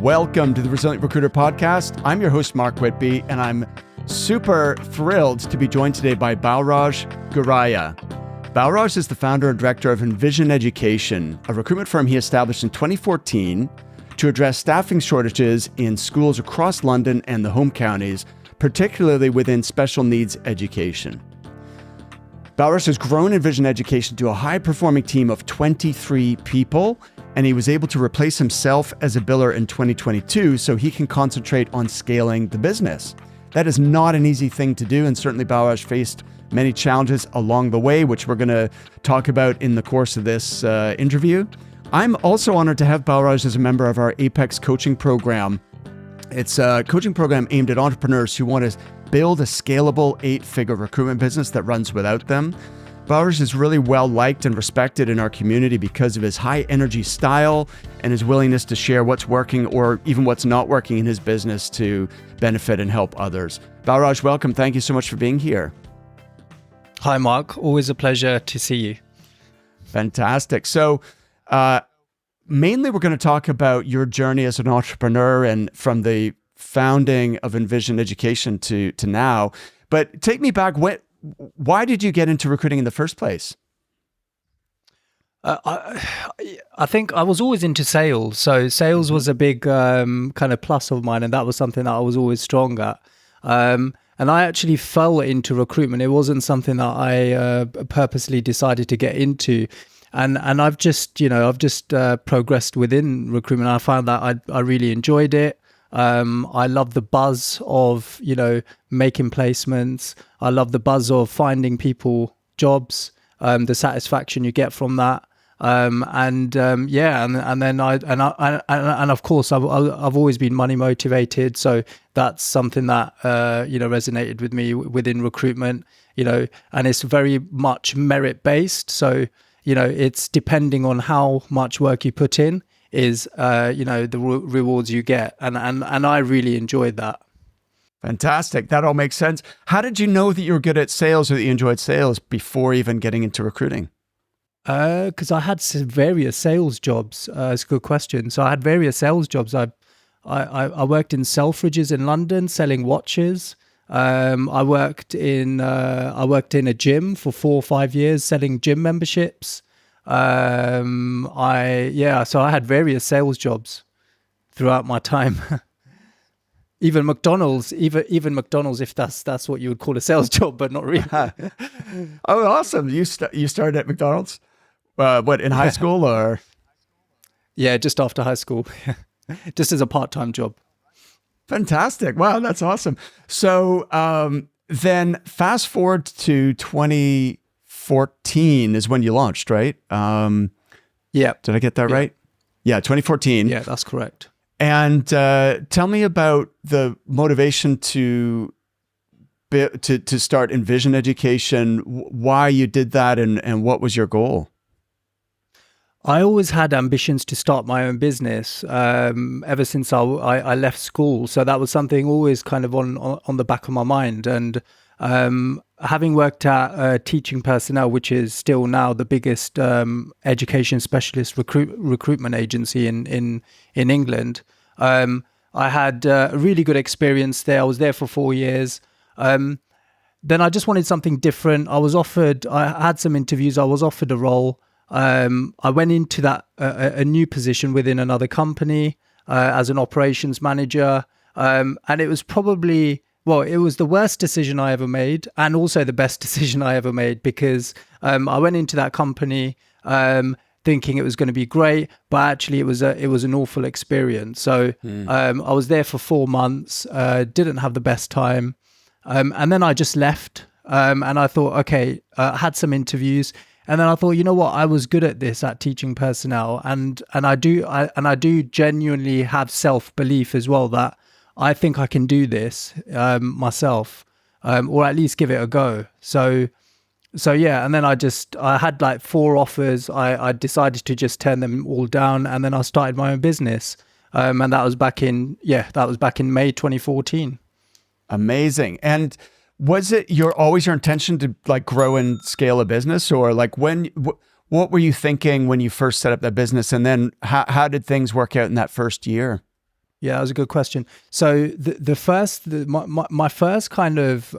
Welcome to the Resilient Recruiter Podcast. I'm your host, Mark Whitby, and I'm super thrilled to be joined today by Balraj Guraya. Balraj is the founder and director of Envision Education, a recruitment firm he established in 2014 to address staffing shortages in schools across London and the home counties, particularly within special needs education. Balraj has grown Envision Education to a high-performing team of 23 people, and he was able to replace himself as a biller in 2022 so he can concentrate on scaling the business. That is not an easy thing to do, and certainly Balraj faced many challenges along the way, which we're going to talk about in the course of this interview. I'm also honored to have Balraj as a member of our Apex coaching program. It's a coaching program aimed at entrepreneurs who want to build a scalable 8-figure recruitment business that runs without them. Balraj is really well liked and respected in our community because of his high energy style and his willingness to share what's working or even what's not working in his business to benefit and help others. Balraj, welcome. Thank you so much for being here. Hi, Mark. Always a pleasure to see you. Fantastic. So mainly we're going to talk about your journey as an entrepreneur and from the founding of Envision Education to now. But take me back. Why did you get into recruiting in the first place? I think I was always into sales. So sales was a big kind of plus of mine, and that was something that I was always strong at. And I actually fell into recruitment. It wasn't something that I purposely decided to get into. And I've just progressed within recruitment. I found that I really enjoyed it. I love the buzz of, making placements. I love the buzz of finding people jobs, the satisfaction you get from that. And of course I've always been money motivated. So that's something that, resonated with me within recruitment, and it's very much merit based. So, it's depending on how much work you put in is, the rewards you get. And I really enjoyed that. Fantastic. That all makes sense. How did you know that you were good at sales or that you enjoyed sales before even getting into recruiting? Because I had various sales jobs. It's a good question. So I had various sales jobs. I worked in Selfridges in London selling watches. I worked in a gym for 4 or 5 years selling gym memberships. So I had various sales jobs throughout my time. Even McDonald's, if that's what you would call a sales job, but not really. Oh, awesome! You started at McDonald's. What, in high school or? Yeah, just after high school, just as a part-time job. Fantastic! Wow, that's awesome. So then, fast forward to 2014 is when you launched, right? Yeah. Did I get that right? Yeah, 2014. Yeah, that's correct. And tell me about the motivation to start Envision Education, why you did that, and what was your goal? I always had ambitions to start my own business ever since I left school. So that was something always kind of on the back of my mind. And having worked at Teaching Personnel, which is still now the biggest education specialist recruitment agency in England, I had a really good experience there. I was there for 4 years. Then I just wanted something different. I had some interviews. I was offered a role. I went into that a new position within another company as an operations manager, and it was probably it was the worst decision I ever made, and also the best decision I ever made, because I went into that company thinking it was going to be great, but actually it was an awful experience. So I was there for 4 months, didn't have the best time, and then I just left. And I thought, okay, I had some interviews. And then I thought, you know what, I was good at this at Teaching Personnel, and I do genuinely have self-belief as well that I think I can do this myself, or at least give it a go. So yeah, and then I had like 4 offers. I decided to just turn them all down, and then I started my own business, and that was back in May 2014. Amazing. And was it always your intention to like grow and scale a business, or like what were you thinking when you first set up that business, and then how did things work out in that first year? Yeah, that was a good question. So my first kind of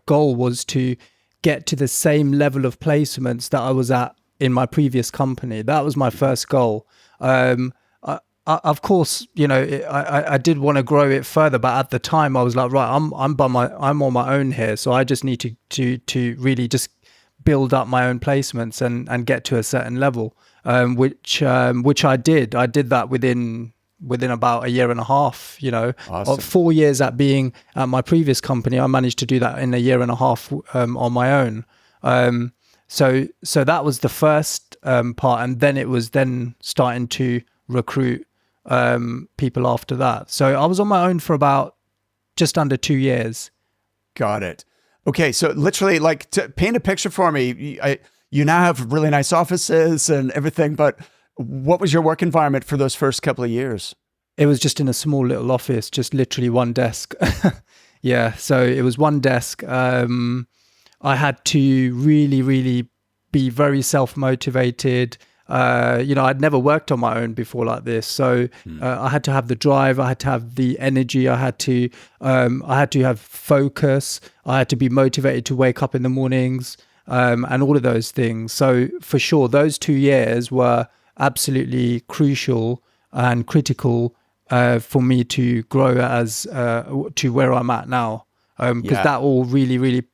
goal was to get to the same level of placements that I was at in my previous company. That was my first goal. Of course, I did want to grow it further, but at the time I was like, right, I'm on my own here, so I just need to really just build up my own placements and get to a certain level, which I did. I did that within about a year and a half. Awesome. 4 years at being at my previous company, I managed to do that in a year and a half on my own. So that was the first part, and then it was then starting to recruit people after that. So I was on my own for about just under 2 years. Got it. Okay, so literally, like, to paint a picture for me, you now have really nice offices and everything, but what was your work environment for those first couple of years? It was just in a small little office, just literally one desk. Yeah, so it was one desk. I had to really, really be very self-motivated. I'd never worked on my own before like this, so I had to have the drive, I had to have the energy, I had to have focus, I had to be motivated to wake up in the mornings, and all of those things. So for sure, those 2 years were absolutely crucial and critical for me to grow as to where I'm at now, because that all really, really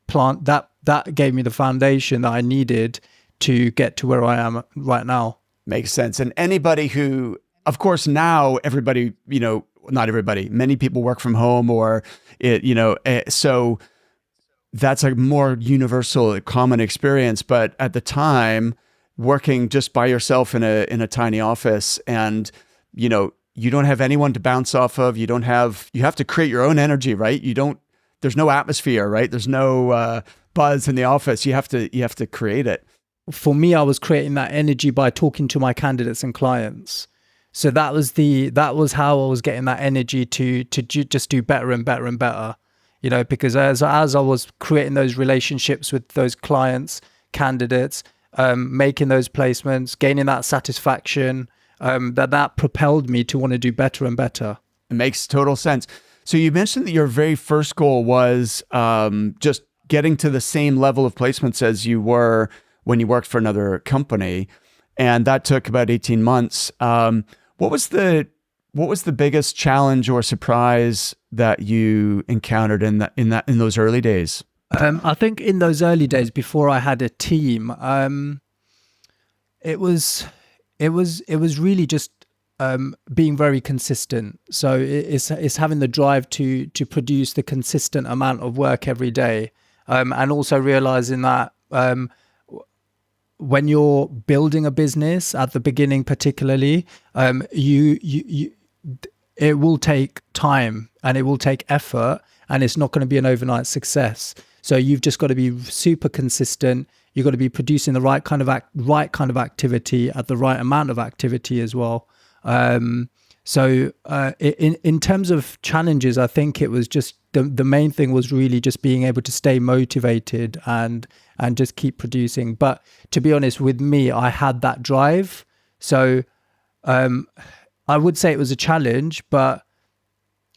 that gave me the foundation that I needed to get to where I am right now. Makes sense. And anybody who, of course, now everybody, not everybody, many people work from home so that's a more universal, common experience. But at the time, working just by yourself in a tiny office, and, you don't have anyone to bounce off of. You have to create your own energy, right? There's no atmosphere, right? There's no buzz in the office. You have to create it. For me, I was creating that energy by talking to my candidates and clients. So that was how I was getting that energy to just do better and better and better, because as I was creating those relationships with those clients, candidates, making those placements, gaining that satisfaction, that propelled me to want to do better and better. It makes total sense. So you mentioned that your very first goal was just getting to the same level of placements as you were when you worked for another company, and that took about 18 months. What was the biggest challenge or surprise that you encountered in those early days? I think in those early days, before I had a team, it was really just being very consistent. So it's having the drive to produce the consistent amount of work every day, and also realizing that when you're building a business at the beginning, particularly, it will take time and it will take effort, and it's not going to be an overnight success. So you've just got to be super consistent. You've got to be producing the right kind of activity at the right amount of activity as well. So in terms of challenges, I think it was just the main thing was really just being able to stay motivated and just keep producing. But to be honest with me, I had that drive. So I would say it was a challenge, but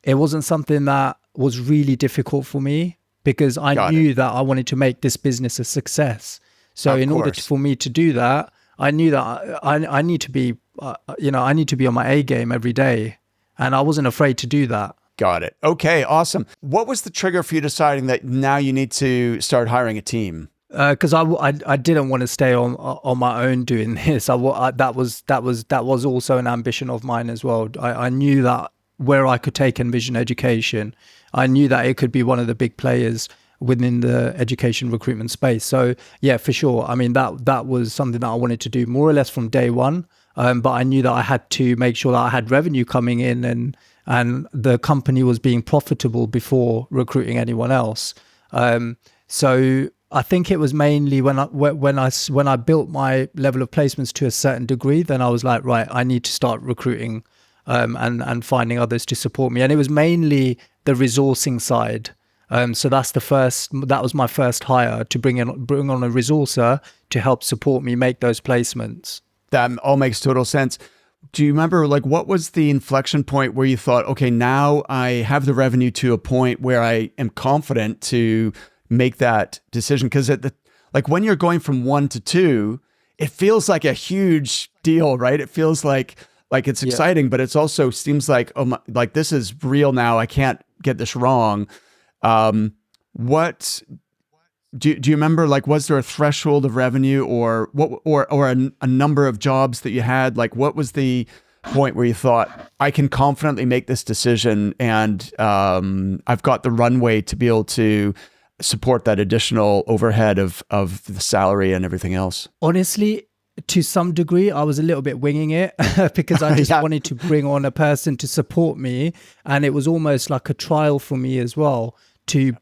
it wasn't something that was really difficult for me, because I knew that I wanted to make this business a success. So in order for me to do that, I knew that I need to be, I need to be on my A game every day, and I wasn't afraid to do that. Got it. Okay, awesome. What was the trigger for you deciding that now you need to start hiring a team? Because I didn't want to stay on my own doing this. That was also an ambition of mine as well. I knew that where I could take Envision Education, I knew that it could be one of the big players within the education recruitment space. So yeah, for sure. I mean, that was something that I wanted to do more or less from day one. But I knew that I had to make sure that I had revenue coming in and the company was being profitable before recruiting anyone else. So I think it was mainly when I built my level of placements to a certain degree, then I was like, right, I need to start recruiting and finding others to support me. And it was mainly the resourcing side. So that was my first hire, to bring on a resourcer to help support me make those placements. That all makes total sense. do you remember, like, what was the inflection point where you thought, okay, now I have the revenue to a point where I am confident to make that decision? Because like when you're going from 1 to 2, it feels like a huge deal, right? It feels like it's exciting, but it's also seems like, oh my, like this is real now. I can't get this wrong. What do you remember? Like, was there a threshold of revenue, or what, or a number of jobs that you had? Like, what was the point where you thought, I can confidently make this decision, and I've got the runway to be able to support that additional overhead of the salary and everything else? Honestly, to some degree, I was a little bit winging it because I just wanted to bring on a person to support me. And it was almost like a trial for me as well, to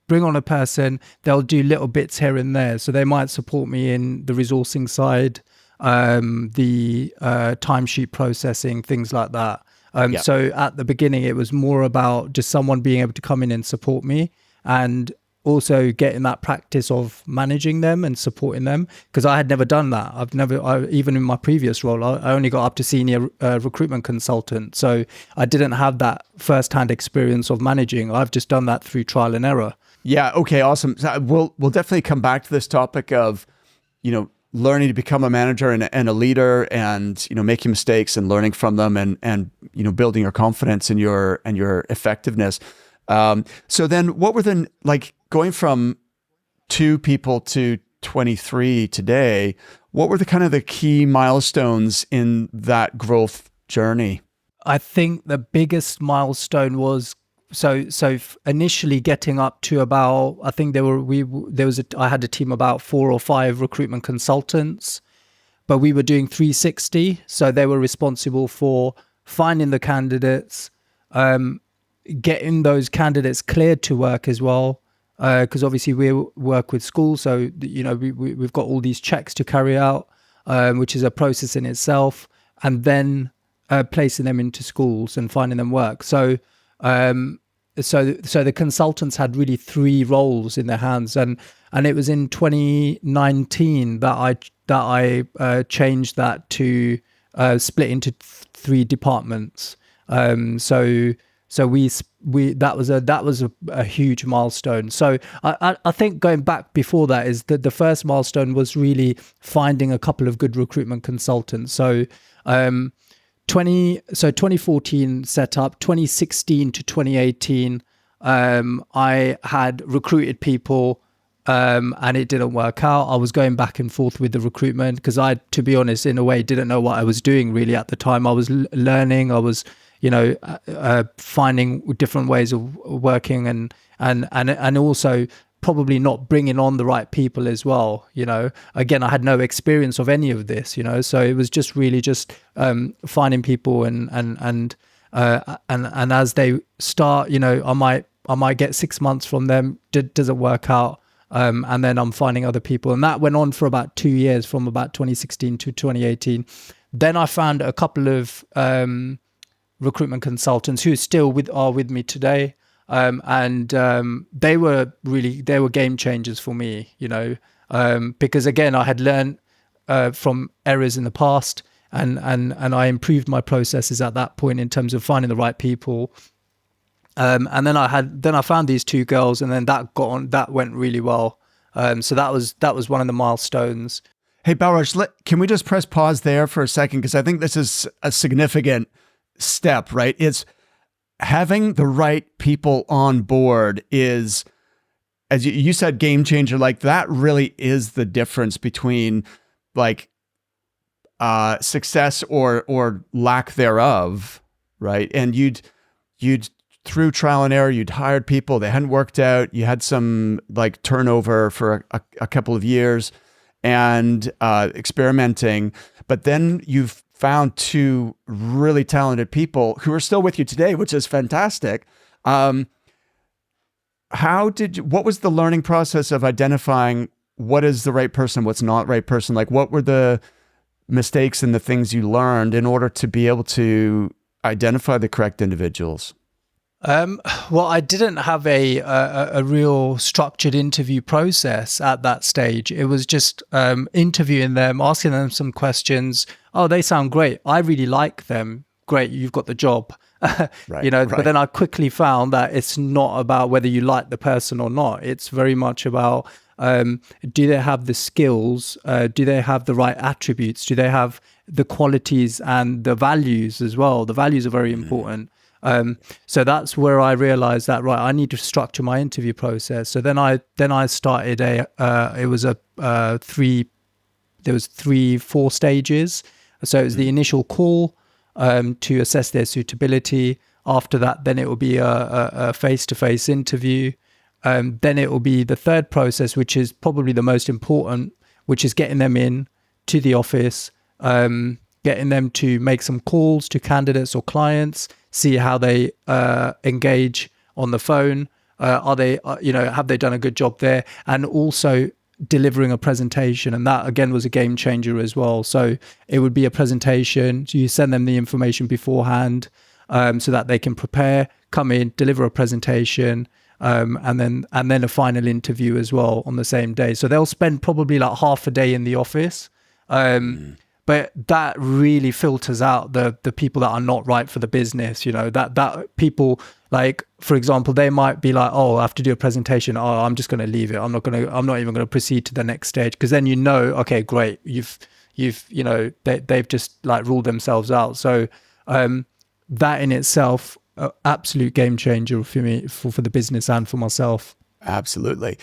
bring on a person. They'll do little bits here and there. So they might support me in the resourcing side, the timesheet processing, things like that. So at the beginning, it was more about just someone being able to come in and support me, and also getting that practice of managing them and supporting them, because I had never done that. Even in my previous role, I only got up to senior recruitment consultant. So I didn't have that first-hand experience of managing. I've just done that through trial and error. Yeah. Okay. Awesome. So we'll definitely come back to this topic of, learning to become a manager and a leader, and, making mistakes and learning from them, and building your confidence and your effectiveness. So then what were the, like, going from 2 people to 23 today, what were the kind of the key milestones in that growth journey? I think the biggest milestone was initially getting up to about, I think I had a team about 4 or 5 recruitment consultants, but we were doing 360. So they were responsible for finding the candidates, getting those candidates cleared to work as well, because obviously we work with schools, so we've got all these checks to carry out, which is a process in itself, and then placing them into schools and finding them work. So the consultants had really 3 roles in their hands, and it was in 2019 that I changed that to split into 3 departments. So we that was a huge milestone. So I think going back before that is that the first milestone was really finding a couple of good recruitment consultants. So 2014 set up, 2016 to 2018, I had recruited people, and it didn't work out. I was going back and forth with the recruitment because I, to be honest, in a way, didn't know what I was doing really at the time. I was learning. I was finding different ways of working, and also probably not bringing on the right people as well. Again, I had no experience of any of this. So it was just really just finding people, and as they start, I might get 6 months from them. Doesn't work out, and then I'm finding other people, and that went on for about 2 years, from about 2016 to 2018. Then I found a couple of recruitment consultants who still are with me today, and they were game changers for me, because again I had learned from errors in the past, and I improved my processes at that point in terms of finding the right people, and then I found these 2 girls, and then that went really well. So that was one of the milestones. Hey Balraj, can we just press pause there for a second, because I think this is a significant step, right? It's having the right people on board is, as you said, game changer. Like, that really is the difference between like success or lack thereof, right? And you'd through trial and error, you'd hired people, they hadn't worked out, you had some like turnover for a couple of years, and experimenting, but then you've found 2 really talented people who are still with you today, which is fantastic. What was the learning process of identifying what is the right person, what's not right person? Like, what were the mistakes and the things you learned in order to be able to identify the correct individuals? Well, I didn't have a real structured interview process at that stage. It was just interviewing them, asking them some questions. Oh, they sound great. I really like them. Great, you've got the job. Right, But then I quickly found that it's not about whether you like the person or not. It's very much about do they have the skills? Do they have the right attributes? Do they have the qualities and the values as well? The values are very important. So that's where I realized that, right, I need to structure my interview process. So then I started it was there was 4 stages. So it was the initial call to assess their suitability. After that, then it will be a face-to-face interview. Then it will be the third process, which is probably the most important, which is getting them in to the office, getting them to make some calls to candidates or clients, see how they engage on the phone. Are they, have they done a good job there? And also delivering a presentation. And that, again, was a game changer as well. So it would be a presentation. So you send them the information beforehand so that they can prepare, come in, deliver a presentation, and then a final interview as well on the same day. So they'll spend probably like half a day in the office. But that really filters out the people that are not right for the business. That people, like, for example, they might be like, oh, I have to do a presentation. Oh, I'm just going to leave it. I'm not even going to proceed to the next stage. Because then okay, great. They've just like ruled themselves out. So that in itself, absolute game changer for me, for the business and for myself. Absolutely.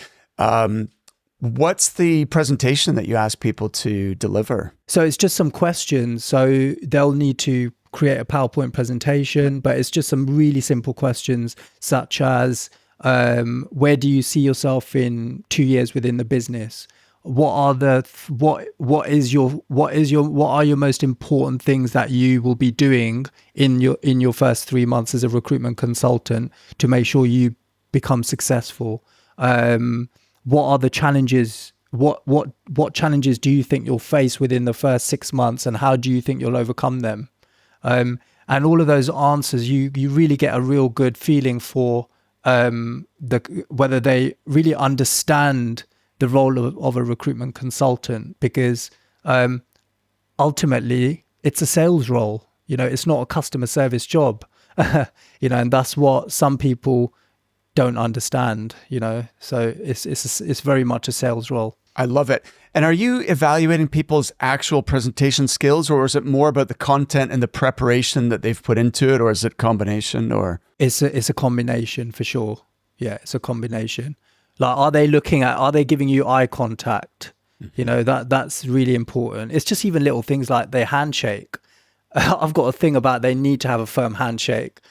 What's the presentation that you ask people to deliver? So it's just some questions. So they'll need to create a PowerPoint presentation, but it's just some really simple questions, such as where do you see yourself in 2 years within the business? What are your most important things that you will be doing in your first 3 months as a recruitment consultant to make sure you become successful? What are the challenges? What challenges do you think you'll face within the first 6 months, and how do you think you'll overcome them? And all of those answers, you really get a real good feeling for whether they really understand the role of a recruitment consultant, because ultimately it's a sales role. It's not a customer service job. And that's what some people don't understand. So it's very much a sales role. I love it. And are you evaluating people's actual presentation skills, or is it more about the content and the preparation that they've put into it, or is it a combination? Or it's a combination for sure. Yeah, it's a combination. Like, are they giving you eye contact? That's really important. It's just even little things like their handshake. I've got a thing about they need to have a firm handshake.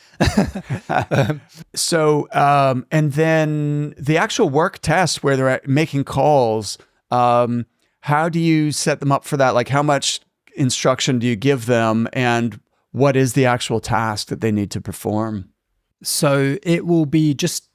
So, and then the actual work test where they're making calls, how do you set them up for that? Like, how much instruction do you give them, and what is the actual task that they need to perform? So it will be just,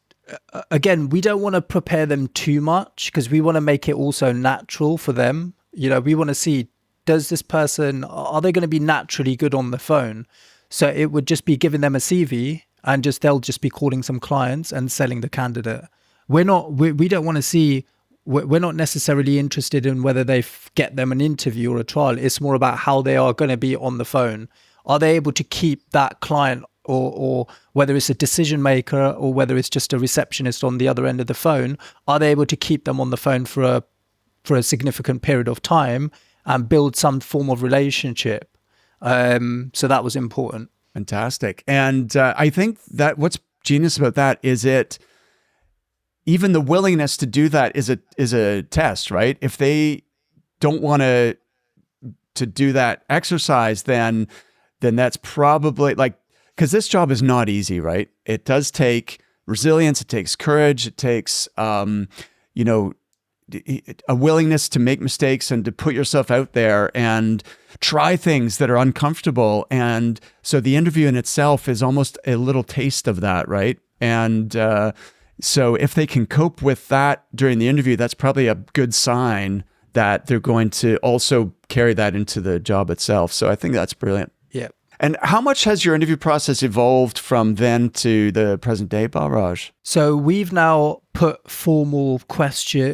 again, we don't want to prepare them too much, because we want to make it also natural for them. We want to see, does this person, are they going to be naturally good on the phone? So it would just be giving them a CV, and they'll just be calling some clients and selling the candidate. We don't want to see, we're not necessarily interested in whether they get them an interview or a trial. It's more about how they are going to be on the phone. Are they able to keep that client, or whether it's a decision maker or whether it's just a receptionist on the other end of the phone, are they able to keep them on the phone for a significant period of time and build some form of relationship? So that was important. Fantastic. And I think that what's genius about that is even the willingness to do that is a test, right? If they don't want to do that exercise, then that's probably like, because this job is not easy, right? It does take resilience. It takes courage. It takes, a willingness to make mistakes and to put yourself out there and try things that are uncomfortable. And so the interview in itself is almost a little taste of that, right? And so if they can cope with that during the interview, that's probably a good sign that they're going to also carry that into the job itself. So I think that's brilliant. Yeah. And how much has your interview process evolved from then to the present day, Balraj? So we've now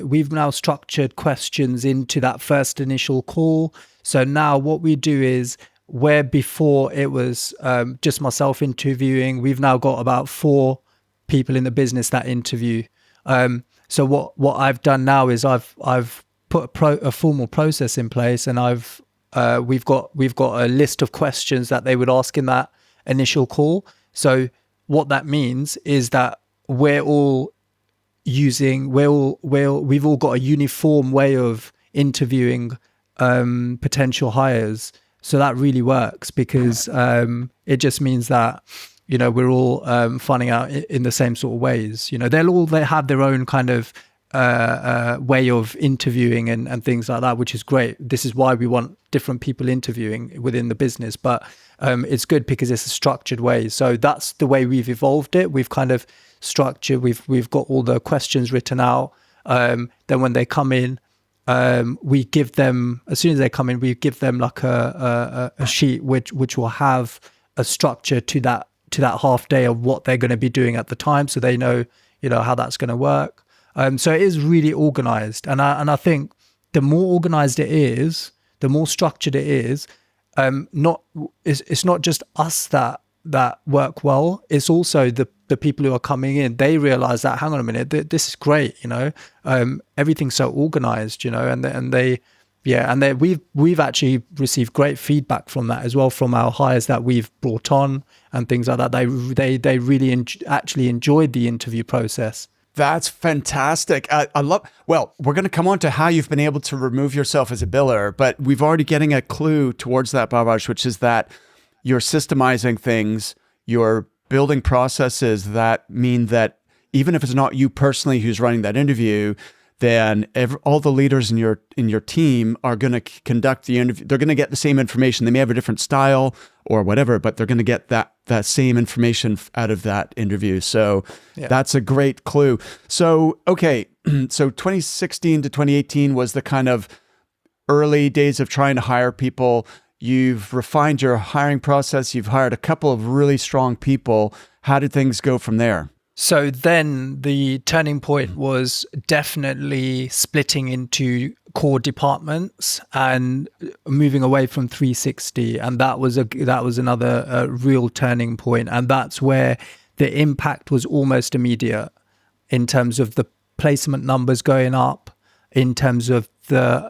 we've now structured questions into that first initial call. So now what we do is, where before it was just myself interviewing, we've now got about 4 people in the business that interview. So what I've done now is I've put a formal process in place, and we've got a list of questions that they would ask in that initial call. So what that means is that we've all got a uniform way of interviewing potential hires. So that really works, because it just means that, we're all finding out in the same sort of ways. They have their own kind of way of interviewing and things like that, which is great. This is why we want different people interviewing within the business, but it's good because it's a structured way. So that's the way we've evolved it. We've kind of structured, we've got all the questions written out. Then when they come in, we give them, as soon as they come in, we give them like a sheet which will have a structure to that half day of what they're going to be doing at the time, so they know how that's going to work. So it is really organized, and I think the more organized it is, the more structured it is. It's not just us that work well. It's also the people who are coming in. They realize that, hang on a minute, this is great. Everything's so organized. We've actually received great feedback from that as well, from our hires that we've brought on and things like that. They really actually enjoyed the interview process. That's fantastic. Well, we're going to come on to how you've been able to remove yourself as a biller, but we've already getting a clue towards that, Balraj, which is that you're systemizing things, you're building processes that mean that even if it's not you personally who's running that interview, then all the leaders in your team are going to conduct the interview. They're going to get the same information. They may have a different style or whatever, but they're going to get that same information out of that interview. So That's a great clue. So, okay, so 2016 to 2018 was the kind of early days of trying to hire people. You've refined your hiring process. You've hired a couple of really strong people. How did things go from there? So then the turning point was definitely splitting into core departments and moving away from 360, and that was another real turning point. And that's where the impact was almost immediate in terms of the placement numbers going up, in terms of the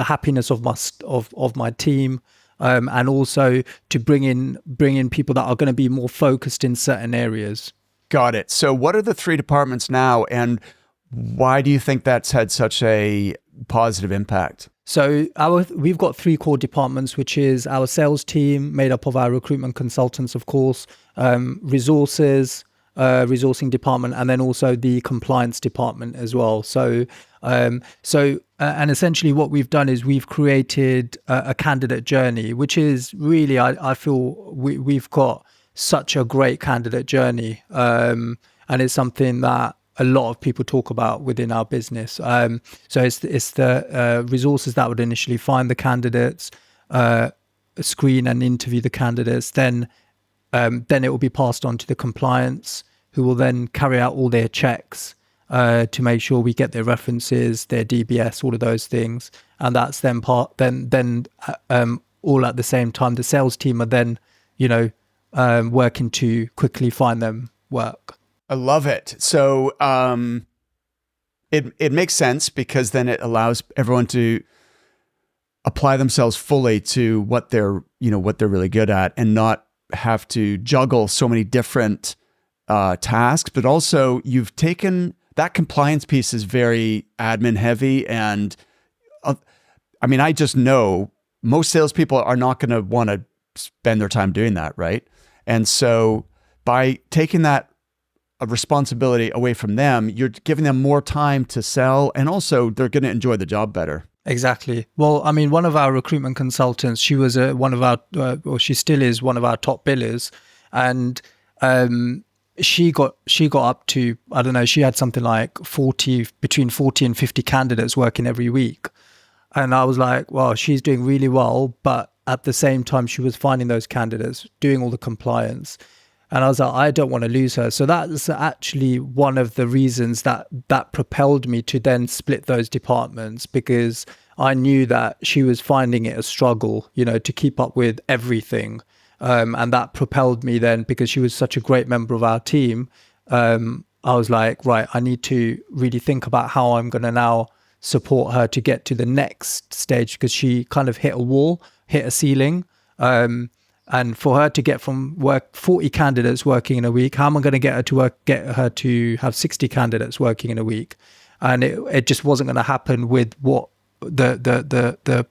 happiness of my team. And also to bring in people that are going to be more focused in certain areas. Got it. So what are the 3 departments now, and why do you think that's had such a positive impact? So we've got 3 core departments, which is our sales team, made up of our recruitment consultants, of course, resourcing department, and then also the compliance department as well. And essentially what we've done is we've created a candidate journey, which is really, I feel we've got such a great candidate journey. And it's something that a lot of people talk about within our business. So it's the resources that would initially find the candidates, screen and interview the candidates. Then it will be passed on to the compliance, who will then carry out all their checks to make sure we get their references, their DBS, all of those things. And that's then all at the same time. The sales team are then, working to quickly find them work. I love it. So it makes sense, because then it allows everyone to apply themselves fully to what they're really good at, and not have to juggle so many different tasks. But also, you've taken that compliance piece is very admin heavy, and I just know most salespeople are not going to want to spend their time doing that, right? And so by taking that responsibility away from them, you're giving them more time to sell, and also they're going to enjoy the job better. Exactly. Well, one of our recruitment consultants, she was she still is one of our top billers, and she got up to, I don't know, she had something like between 40 and 50 candidates working every week. And I was like, well, she's doing really well, but at the same time she was finding those candidates, doing all the compliance. And I was like, I don't want to lose her. So that's actually one of the reasons that propelled me to then split those departments, because I knew that she was finding it a struggle, to keep up with everything. And that propelled me then, because she was such a great member of our team. I was like, right, I need to really think about how I'm going to now support her to get to the next stage, because she kind of hit a wall, hit a ceiling. And for her to get from 40 candidates working in a week, how am I going to get her to have 60 candidates working in a week? And it just wasn't going to happen with what the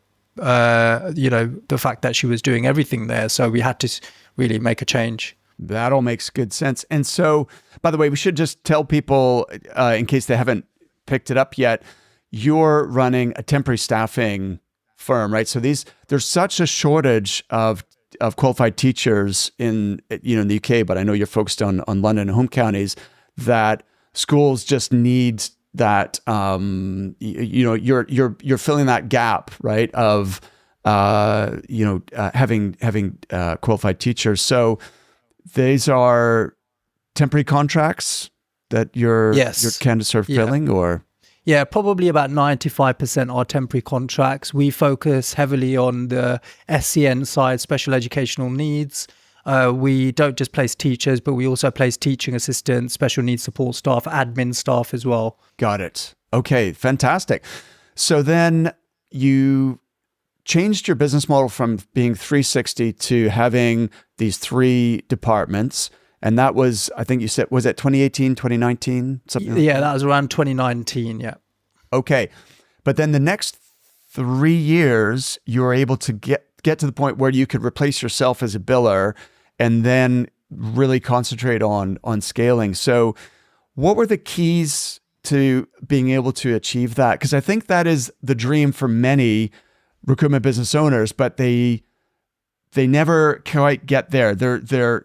fact that she was doing everything there. So we had to really make a change. That all makes good sense. And so, by the way, we should just tell people, in case they haven't picked it up yet, you're running a temporary staffing firm, right? So there's such a shortage of qualified teachers in the UK, but I know you're focused on London and home counties, that schools just need that. You're filling that gap, right? Of having qualified teachers. So these are temporary contracts that your candidates are filling, or. Yeah, probably about 95% are temporary contracts. We focus heavily on the SEN side, special educational needs. We don't just place teachers, but we also place teaching assistants, special needs support staff, admin staff as well. Got it. Okay, fantastic. So then you changed your business model from being 360 to having these 3 departments. And that was, I think you said, was it 2018, 2019? Something like that was around 2019, yeah. Okay. But then the next 3 years, you were able to get to the point where you could replace yourself as a biller and then really concentrate on scaling. So what were the keys to being able to achieve that? Because I think that is the dream for many recruitment business owners, but they never quite get there. They're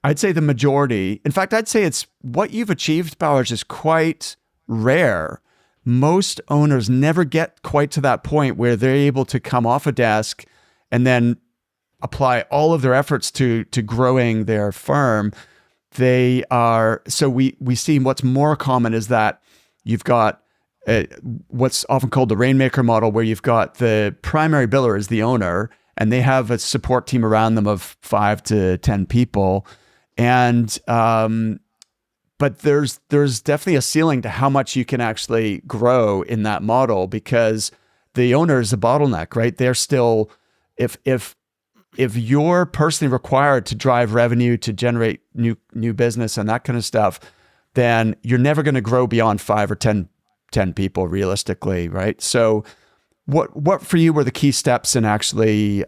I'd say the majority, in fact, I'd say it's what you've achieved, Balraj, is quite rare. Most owners never get quite to that point where they're able to come off a desk and then apply all of their efforts to growing their firm. So we see what's more common is that you've got what's often called the rainmaker model, where you've got the primary biller as the owner, and they have a support team around them of 5 to 10 people. And but there's definitely a ceiling to how much you can actually grow in that model, because the owner is a bottleneck, right? They're still, if you're personally required to drive revenue, to generate new business and that kind of stuff, then you're never going to grow beyond 5 or 10 people realistically, right? So what for you were the key steps in actually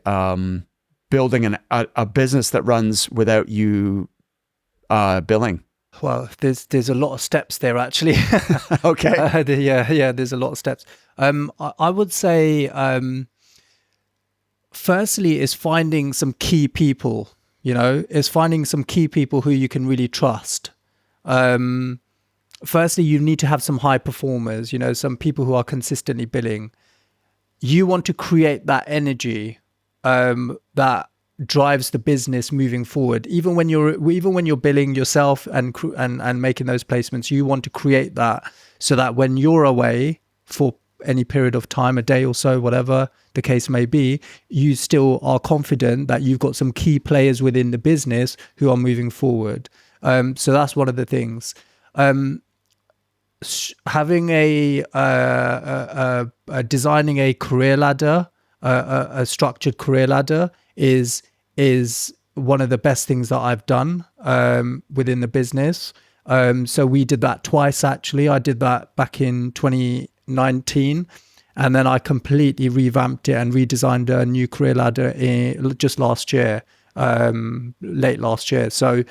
building a business that runs without you billing? Well, there's a lot of steps there, actually. Okay. There's a lot of steps. I would say, firstly, is finding some key people. Is finding some key people who you can really trust. Firstly, you need to have some high performers. Some people who are consistently billing. You want to create that energy that drives the business moving forward. Even when you're billing yourself and making those placements, you want to create that so that when you're away for any period of time, a day or so, whatever the case may be, you still are confident that you've got some key players within the business who are moving forward. So that's one of the things. Having designing a career ladder, a structured career ladder is one of the best things that I've done within the business. So we did that twice, actually. I did that back in 2019, and then I completely revamped it and redesigned a new career ladder just last year, late last year. So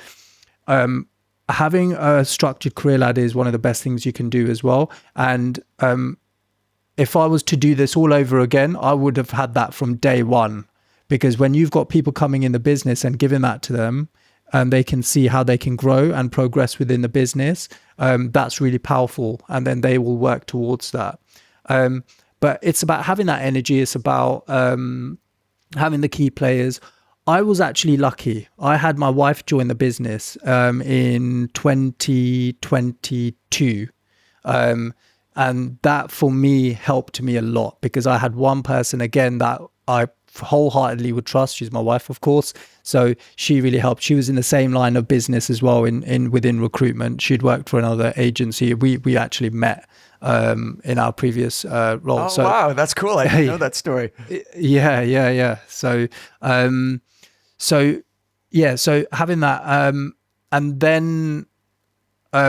having a structured career ladder is one of the best things you can do as well. And if I was to do this all over again, I would have had that from day one. Because when you've got people coming in the business and giving that to them, and they can see how they can grow and progress within the business, that's really powerful. And then they will work towards that. But it's about having that energy. It's about having the key players. I was actually lucky. I had my wife join the business in 2022. And that for me helped me a lot because I had one person, again, that I wholeheartedly would trust. She's my wife, of course. So she really helped. She was in the same line of business as well within recruitment. She'd worked for another agency. We actually met in our previous role. Oh, wow. That's cool. I didn't know that story. Yeah. So having that, and then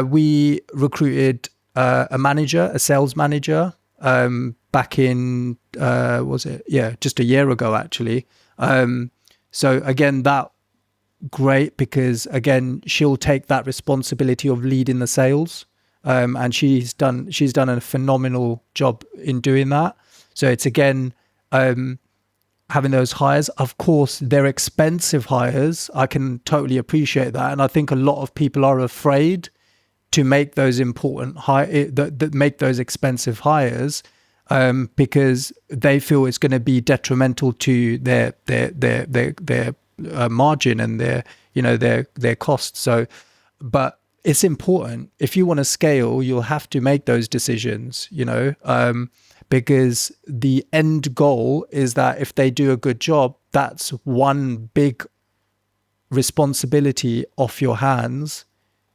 we recruited a sales manager, back in, just a year ago, actually. So again, that great because again, she'll take that responsibility of leading the sales. And she's done a phenomenal job in doing that. So it's again, having those hires. Of course, they're expensive hires. I can totally appreciate that. And I think a lot of people are afraid to make those make those expensive hires, because they feel it's going to be detrimental to their margin and their costs. So, but it's important. If you want to scale, you'll have to make those decisions, because the end goal is that if they do a good job, that's one big responsibility off your hands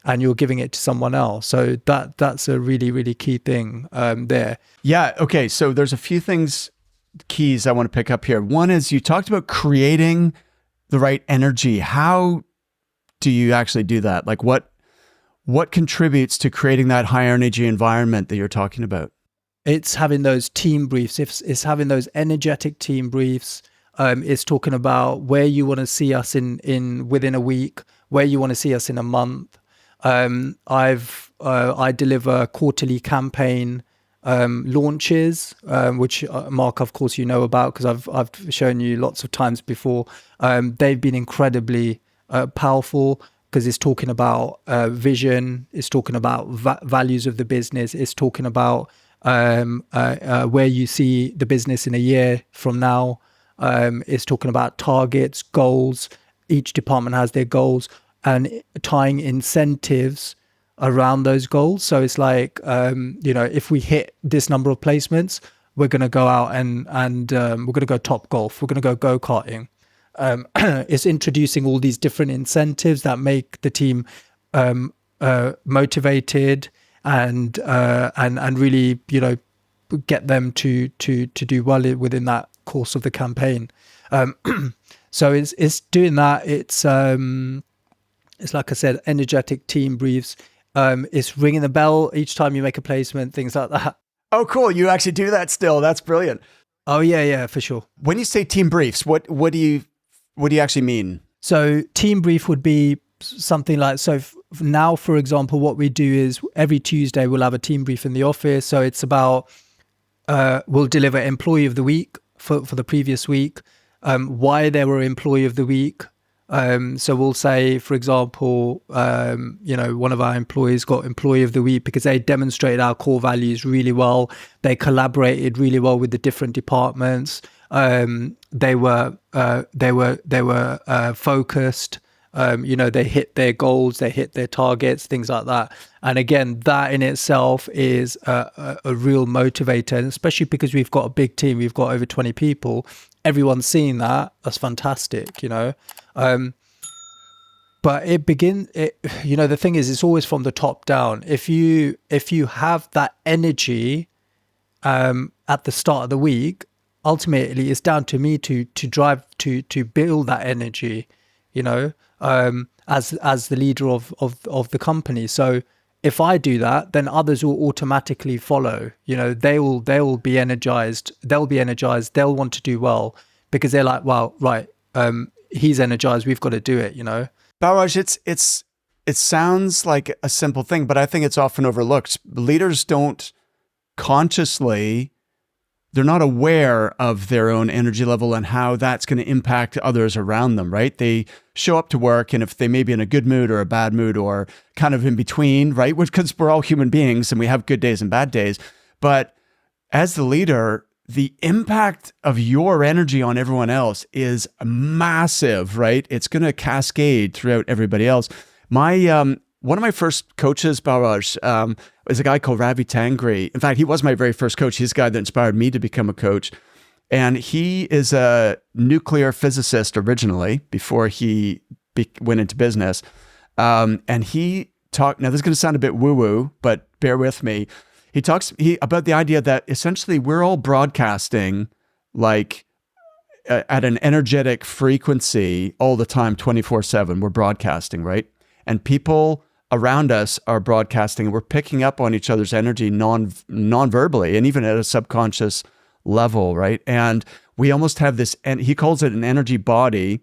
and you're giving it to someone else. So that's a really, really key thing there. Yeah. Okay. So there's a few keys I want to pick up here. One is you talked about creating the right energy. How do you actually do that? Like what contributes to creating that high energy environment that you're talking about? It's having those team briefs. It's having those energetic team briefs. It's talking about where you want to see us in within a week, where you want to see us in a month. I deliver quarterly campaign launches, which Mark, of course, you know about because I've shown you lots of times before. They've been incredibly powerful because it's talking about vision, it's talking about values of the business, it's talking about where you see the business in a year from now. It's talking about targets, goals. Each department has their goals and tying incentives around those goals. So it's like, if we hit this number of placements, we're going to go out and we're going to go top golf. We're going to go go-karting. It's introducing all these different incentives that make the team motivated and really, get them to do well within that course of the campaign. So it's doing that. It's like I said, energetic team briefs. It's ringing the bell each time you make a placement, things like that. Oh, cool. You actually do that still. That's brilliant. Oh, yeah, for sure. When you say team briefs, what do you actually mean? So team brief would be something like, now, for example, what we do is every Tuesday we'll have a team brief in the office. So it's about, we'll deliver employee of the week for the previous week, why they were employee of the week. So we'll say, for example, one of our employees got employee of the week because they demonstrated our core values really well. They collaborated really well with the different departments. They were focused. They hit their goals, they hit their targets, things like that. And again, that in itself is a real motivator, and especially because we've got a big team, we've got over 20 people. Everyone's seeing that. That's fantastic, But the thing is, it's always from the top down. If you have that energy at the start of the week, ultimately it's down to me to drive to build that energy, as the leader of the company. So if I do that, then others will automatically follow. They will be energized. They'll want to do well because they're like, well, right, he's energized. We've got to do it. Balraj, it sounds like a simple thing, but I think it's often overlooked. Leaders don't consciously, they're not aware of their own energy level and how that's going to impact others around them, right? They show up to work, and if they may be in a good mood or a bad mood or kind of in between, right? Because we're all human beings and we have good days and bad days. But as the leader, the impact of your energy on everyone else is massive, right? It's going to cascade throughout everybody else. One of my first coaches, Balraj, is a guy called Ravi Tangri. In fact, he was my very first coach. He's the guy that inspired me to become a coach. And he is a nuclear physicist originally before he went into business. And he talked, now this is going to sound a bit woo-woo, but bear with me. He talks about the idea that essentially we're all broadcasting like at an energetic frequency all the time, 24/7. We're broadcasting, right? And people around us are broadcasting, and we're picking up on each other's energy non-verbally, and even at a subconscious level, right? And we almost have this, and he calls it an energy body,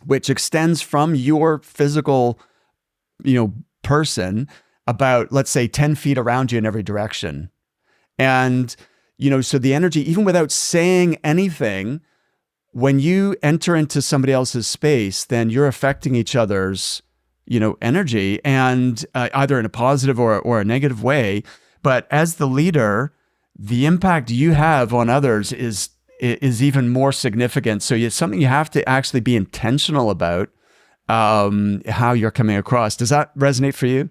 which extends from your physical, person about, let's say, 10 feet around you in every direction. And, so the energy, even without saying anything, when you enter into somebody else's space, then you're affecting each other's energy, and either in a positive or a negative way. But as the leader, the impact you have on others is even more significant. So it's something you have to actually be intentional about, how you're coming across. Does that resonate for you?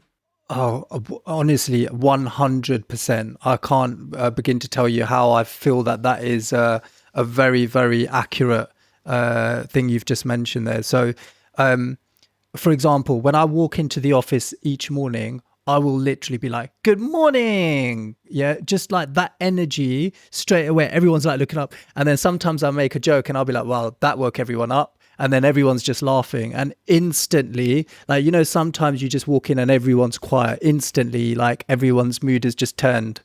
Oh, honestly, 100%. I can't begin to tell you how I feel that is a very, very accurate thing you've just mentioned there. So, for example, when I walk into the office each morning, I will literally be like, good morning. Yeah, just like that energy straight away. Everyone's like looking up. And then sometimes I make a joke and I'll be like, well, that woke everyone up. And then everyone's just laughing. And instantly, like, sometimes you just walk in and everyone's quiet. Instantly, like everyone's mood has just turned,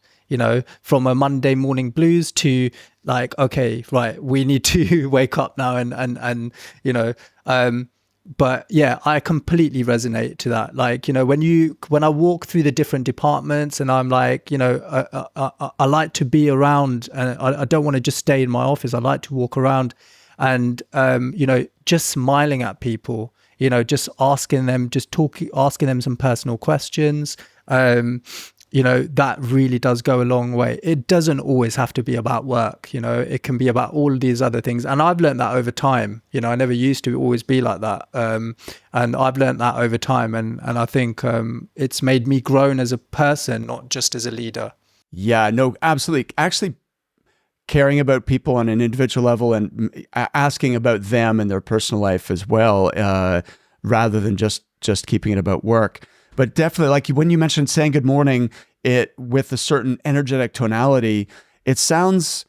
from a Monday morning blues to like, okay, right, we need to wake up now but yeah, I completely resonate to that. Like, when I walk through the different departments and I'm like, I like to be around, and I don't want to just stay in my office. I like to walk around and, just smiling at people, just asking them some personal questions. That really does go a long way. It doesn't always have to be about work, it can be about all of these other things. And I've learned that over time. I never used to always be like that. And I've learned that over time. And I think it's made me grown as a person, not just as a leader. Yeah, no, absolutely. Actually, caring about people on an individual level and asking about them and their personal life as well, rather than just keeping it about work. But definitely, like when you mentioned saying good morning, it with a certain energetic tonality, it sounds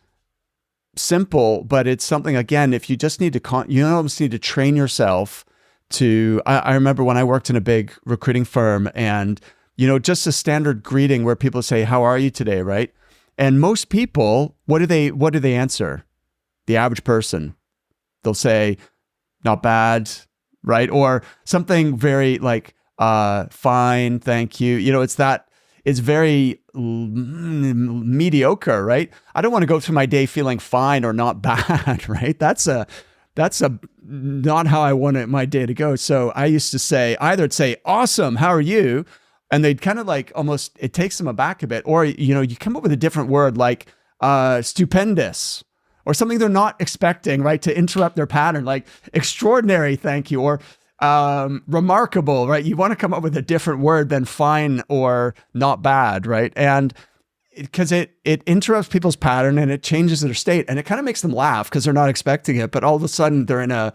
simple, but it's something, again, if you just need to, you almost need to train yourself to, I remember when I worked in a big recruiting firm and, just a standard greeting where people say, how are you today, right? And most people, what do they answer? The average person, they'll say, not bad, right? Or something very like, fine, thank you. It's very mediocre, right? I don't want to go through my day feeling fine or not bad, right? That's not how I want my day to go. So I used to say, either say, awesome, how are you? And they'd kind of like almost, it takes them aback a bit. Or, you come up with a different word like stupendous or something they're not expecting, right? To interrupt their pattern, like extraordinary, thank you. Or remarkable, right? You want to come up with a different word than fine or not bad, right? And because it interrupts people's pattern and it changes their state, and it kind of makes them laugh because they're not expecting it, but all of a sudden they're in a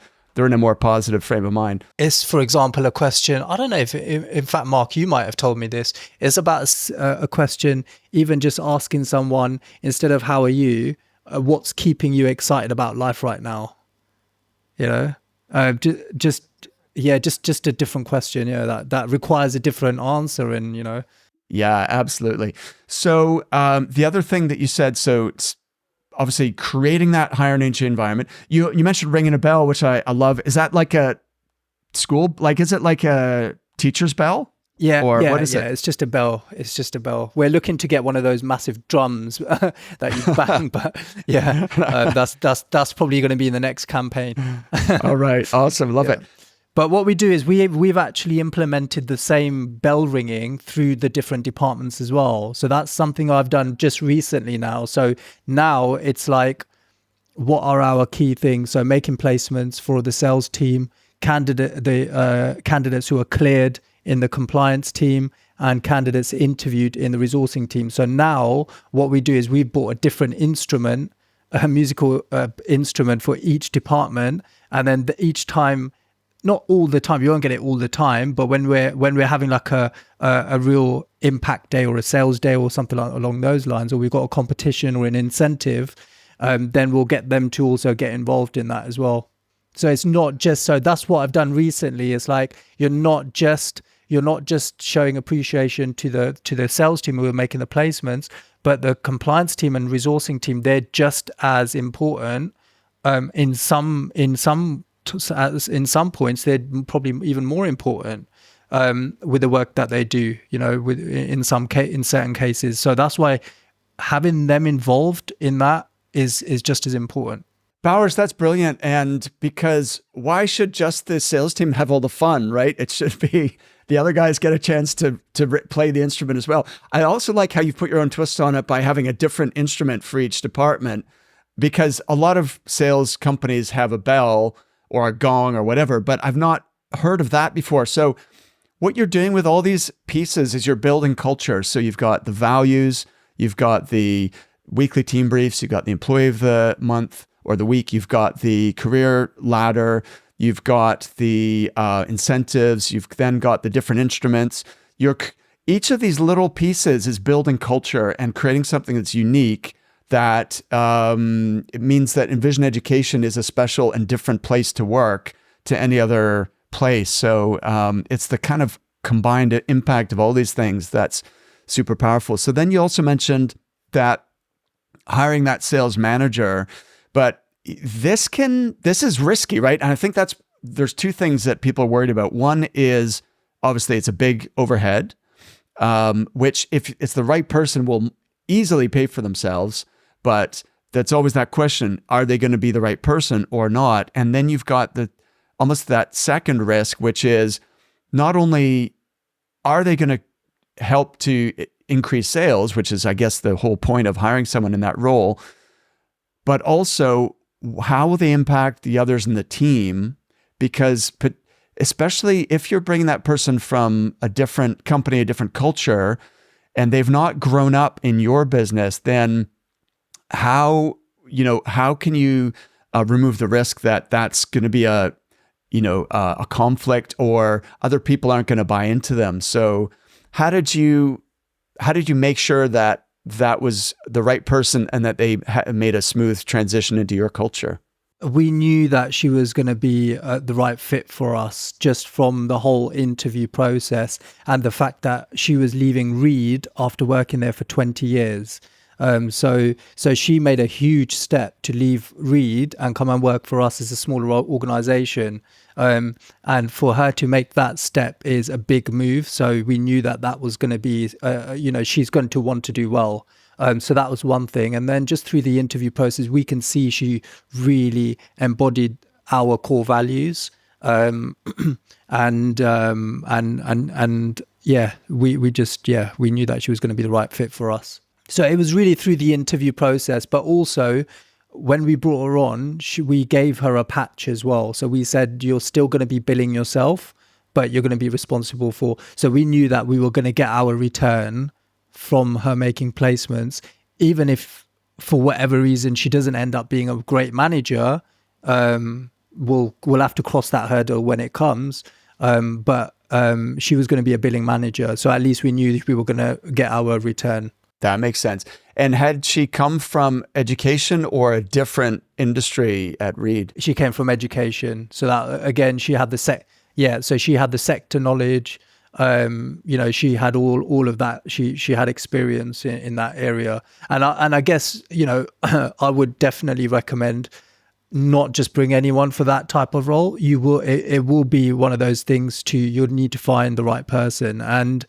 more positive frame of mind. It's, for example, a question, I don't know if, in fact, Mark, you might have told me this. It's about a question, even just asking someone, instead of how are you, what's keeping you excited about life right now? Just a different question. That requires a different answer. And, Yeah, absolutely. So the other thing that you said, so it's obviously creating that higher energy environment. You mentioned ringing a bell, which I love. Is that like a school? Like, is it like a teacher's bell? Yeah, or yeah, what is yeah. it? It's just a bell. It's just a bell. We're looking to get one of those massive drums that you bang, but yeah, that's probably going to be in the next campaign. All right, awesome, love it. But what we do is we've actually implemented the same bell ringing through the different departments as well. So that's something I've done just recently now. So now it's like, what are our key things? So making placements for the sales team, candidates who are cleared in the compliance team, and candidates interviewed in the resourcing team. So now what we do is we've bought a different instrument, a musical instrument for each department, and then each time, not all the time, you won't get it all the time, but when we're having like a real impact day or a sales day or something along those lines, or we've got a competition or an incentive, then we'll get them to also get involved in that as well. So it's not just, so that's what I've done recently. It's like you're not just showing appreciation to the sales team who are making the placements, but the compliance team and resourcing team, they're just as important. In some points, they're probably even more important with the work that they do. In certain cases. So that's why having them involved in that is just as important. Balraj, that's brilliant. And because why should just the sales team have all the fun, right? It should be the other guys get a chance to play the instrument as well. I also like how you put your own twist on it by having a different instrument for each department, because a lot of sales companies have a bell or a gong or whatever, but I've not heard of that before. So what you're doing with all these pieces is you're building culture. So you've got the values, you've got the weekly team briefs, you've got the employee of the month or the week, you've got the career ladder, you've got the incentives, you've then got the different instruments. Each of these little pieces is building culture and creating something that's unique, that it means that Envision Education is a special and different place to work to any other place. So it's the kind of combined impact of all these things that's super powerful. So then you also mentioned that hiring that sales manager, but this is risky, right? And I think there's two things that people are worried about. One is obviously it's a big overhead, which if it's the right person will easily pay for themselves, but that's always that question, are they going to be the right person or not? And then you've got almost that second risk, which is not only are they going to help to increase sales, which is, I guess, the whole point of hiring someone in that role, but also how will they impact the others in the team? Because especially if you're bringing that person from a different company, a different culture, and they've not grown up in your business, then how can you remove the risk that that's going to be a conflict or other people aren't going to buy into them? So how did you make sure that was the right person and that they made a smooth transition into your culture? We knew that she was going to be the right fit for us just from the whole interview process and the fact that she was leaving Reed after working there for 20 years. So she made a huge step to leave Reed and come and work for us as a smaller organization. And for her to make that step is a big move. So we knew that was going to be, she's going to want to do well. So that was one thing. And then just through the interview process, we can see she really embodied our core values. We knew that she was going to be the right fit for us. So it was really through the interview process, but also when we brought her on, we gave her a patch as well. So we said, you're still going to be billing yourself, but you're going to be responsible for. So we knew that we were going to get our return from her making placements, even if for whatever reason she doesn't end up being a great manager. We'll have to cross that hurdle when it comes. But she was going to be a billing manager, so at least we knew we were going to get our return. That makes sense. And had she come from education or a different industry at Reed? She came from education. So that, again, she had the sector knowledge. She had all of that. She had experience in that area. And I guess, I would definitely recommend not just bring anyone for that type of role. It will be one of those things you'll need to find the right person. And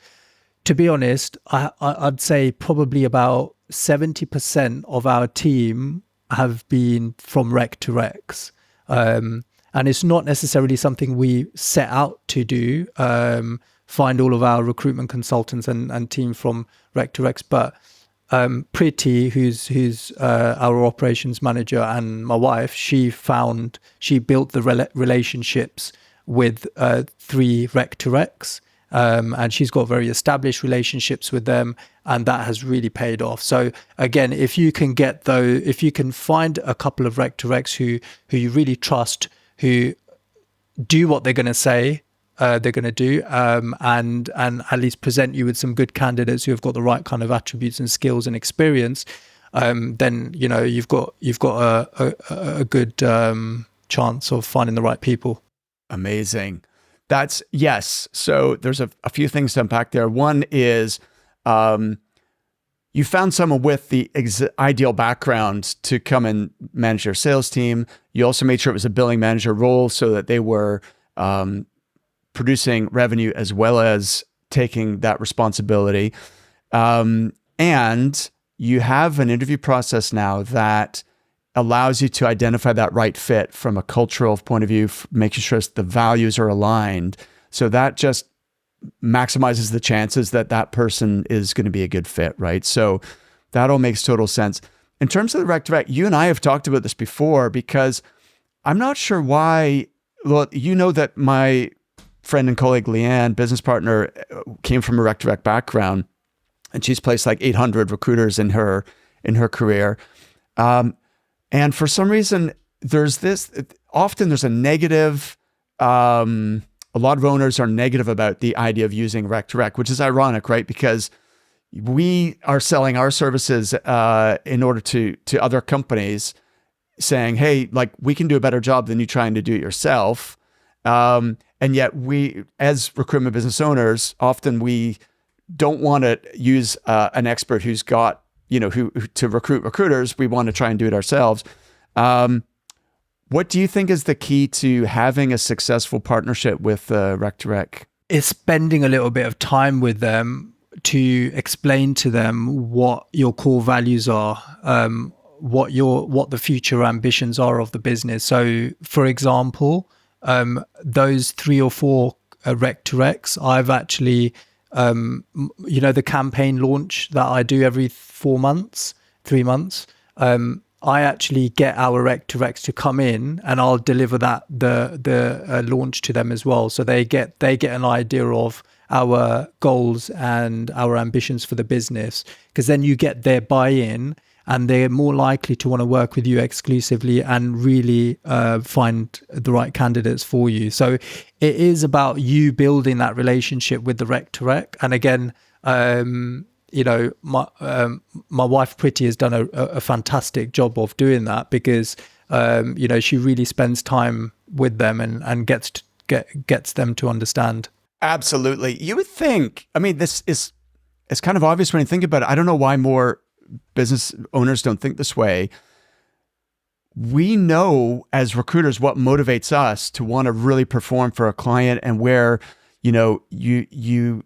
to be honest, I'd say probably about 70% of our team have been from rec to recs. And And it's not necessarily something we set out to do, find all of our recruitment consultants and team from Rec to Recs, but Priti, who's our operations manager, and my wife, she built the relationships with 3 Rec to Recs, and she's got very established relationships with them, and that has really paid off. So again, if you can find a couple of Rec to Recs who you really trust, who do what they're going to say they're going to do, and at least present you with some good candidates who have got the right kind of attributes and skills and experience, then you've got a good chance of finding the right people. Amazing. Yes. So there's a few things to unpack there. One is you found someone with the ideal background to come and manage your sales team. You also made sure it was a billing manager role so that they were producing revenue as well as taking that responsibility. And you have an interview process now that allows you to identify that right fit from a cultural point of view, making sure the values are aligned. So that just maximizes the chances that that person is going to be a good fit, right? So that all makes total sense. In terms of the Rec to Rec, you and I have talked about this before, because I'm not sure why. Well, you know that my friend and colleague Leanne, business partner, came from a Rec to Rec background, and she's placed like 800 recruiters in her career. And for some reason, often there's a negative. A lot of owners are negative about the idea of using Rec to Rec, which is ironic, right? Because we are selling our services in order to other companies, saying, hey, like, we can do a better job than you trying to do it yourself. And yet we, as recruitment business owners, often we don't want to use an expert who's got, who to recruit recruiters. We want to try and do it ourselves. What do you think is the key to having a successful partnership with Rec to Rec? It's spending a little bit of time with them to explain to them what your core values are, what the future ambitions are of the business. So, for example, those 3 or 4 Rec to Recs, I've actually, the campaign launch that I do every 3 months, I actually get our Rec to Recs to come in, and I'll deliver the launch to them as well. So they get an idea of our goals and our ambitions for the business, because then you get their buy-in, and they're more likely to want to work with you exclusively and really find the right candidates for you. So it is about you building that relationship with the Rec to Rec. And again, my wife Priti has done a fantastic job of doing that, because she really spends time with them and gets them to understand. Absolutely. You would think, it's kind of obvious when you think about it. I don't know why more business owners don't think this way. We know as recruiters what motivates us to want to really perform for a client, and where, you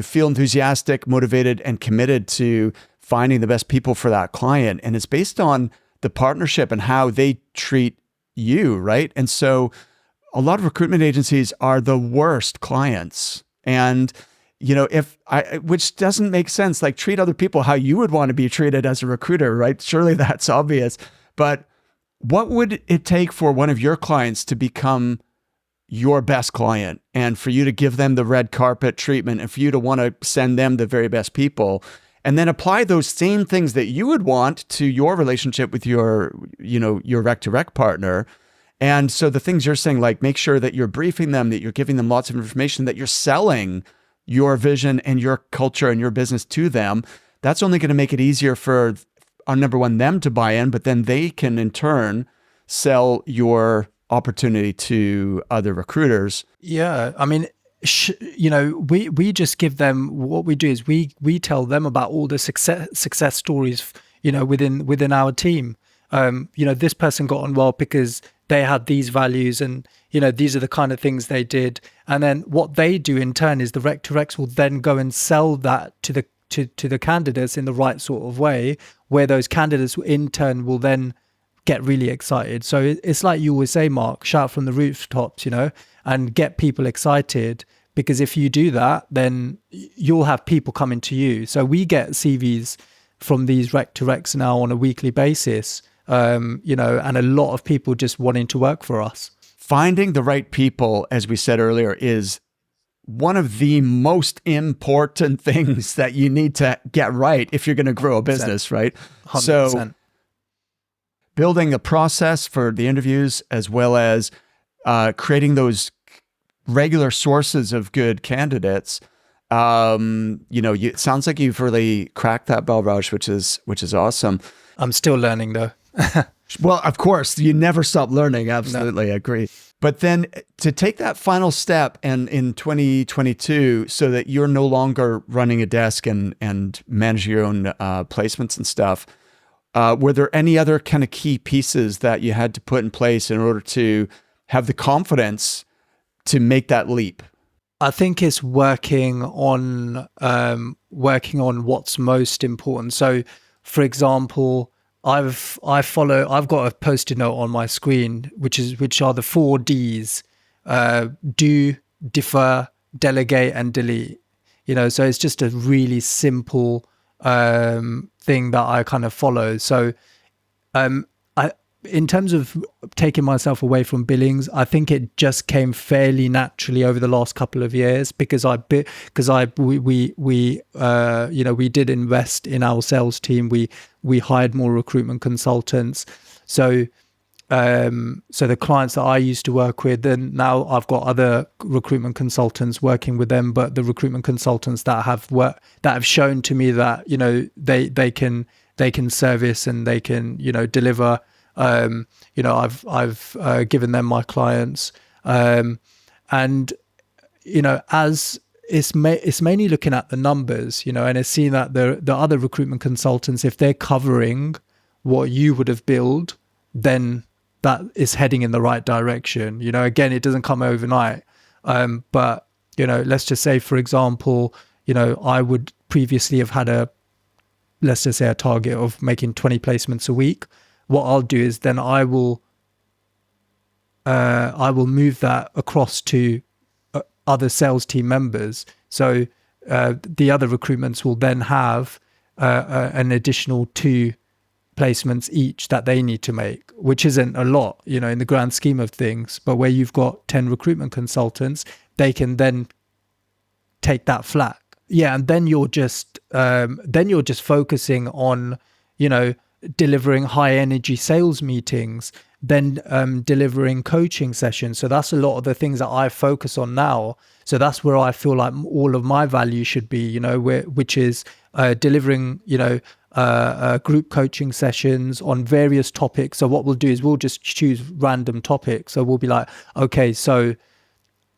feel enthusiastic, motivated, and committed to finding the best people for that client. And it's based on the partnership and how they treat you, right? And so a lot of recruitment agencies are the worst clients. And, which doesn't make sense, like, treat other people how you would want to be treated as a recruiter, right? Surely that's obvious. But what would it take for one of your clients to become your best client, and for you to give them the red carpet treatment, and for you to want to send them the very best people, and then apply those same things that you would want to your relationship with your Rec to Rec partner? And so the things you're saying, like, make sure that you're briefing them, that you're giving them lots of information, that you're selling your vision and your culture and your business to them. That's only going to make it easier for, number one, them to buy in, but then they can in turn sell your opportunity to other recruiters. Yeah. We just give them, what we do is we tell them about all the success stories, within our team. This person got on well because they had these values, and, these are the kind of things they did. And then what they do in turn is the Rec to Recs will then go and sell that to the candidates in the right sort of way, where those candidates in turn will then get really excited. So it's like you always say, Mark, shout from the rooftops, and get people excited. Because if you do that, then you'll have people coming to you. So we get CVs from these rec to recs now on a weekly basis, and a lot of people just wanting to work for us. Finding the right people, as we said earlier, is one of the most important things that you need to get right if you're going to grow a business, right? 100%. So building a process for the interviews, as well as creating those regular sources of good candidates. It sounds like you've really cracked that, Balraj, which is awesome. I'm still learning though. Well, of course, you never stop learning. Absolutely, no. I agree. But then to take that final step and in 2022, so that you're no longer running a desk and manage your own placements and stuff, were there any other kind of key pieces that you had to put in place in order to have the confidence to make that leap? I think it's working on what's most important. So, for example, I've got a post-it note on my screen, which are the 4 Ds: do, defer, delegate, and delete. So it's just a really simple thing that I kind of follow. So, in terms of taking myself away from billings, I think it just came fairly naturally over the last couple of years because we did invest in our sales team. We hired more recruitment consultants. So the clients that I used to work with, then now I've got other recruitment consultants working with them. But the recruitment consultants that have shown to me that they can service and they can deliver. I've given them my clients, and as it's mainly looking at the numbers, and it's seeing that the other recruitment consultants, if they're covering what you would have billed, then that is heading in the right direction. Again, it doesn't come overnight, but let's just say, for example, I would previously have had let's just say a target of making 20 placements a week. What I'll do is then I will move that across to other sales team members. So the other recruitments will then have an additional 2 placements each that they need to make, which isn't a lot, in the grand scheme of things. But where you've got 10 recruitment consultants, they can then take that flat. Yeah, and then you're just focusing on, delivering high energy sales meetings, then delivering coaching sessions. So that's a lot of the things that I focus on now. So that's where I feel like all of my value should be, which is delivering, group coaching sessions on various topics. So what we'll do is we'll just choose random topics. So we'll be like, okay, so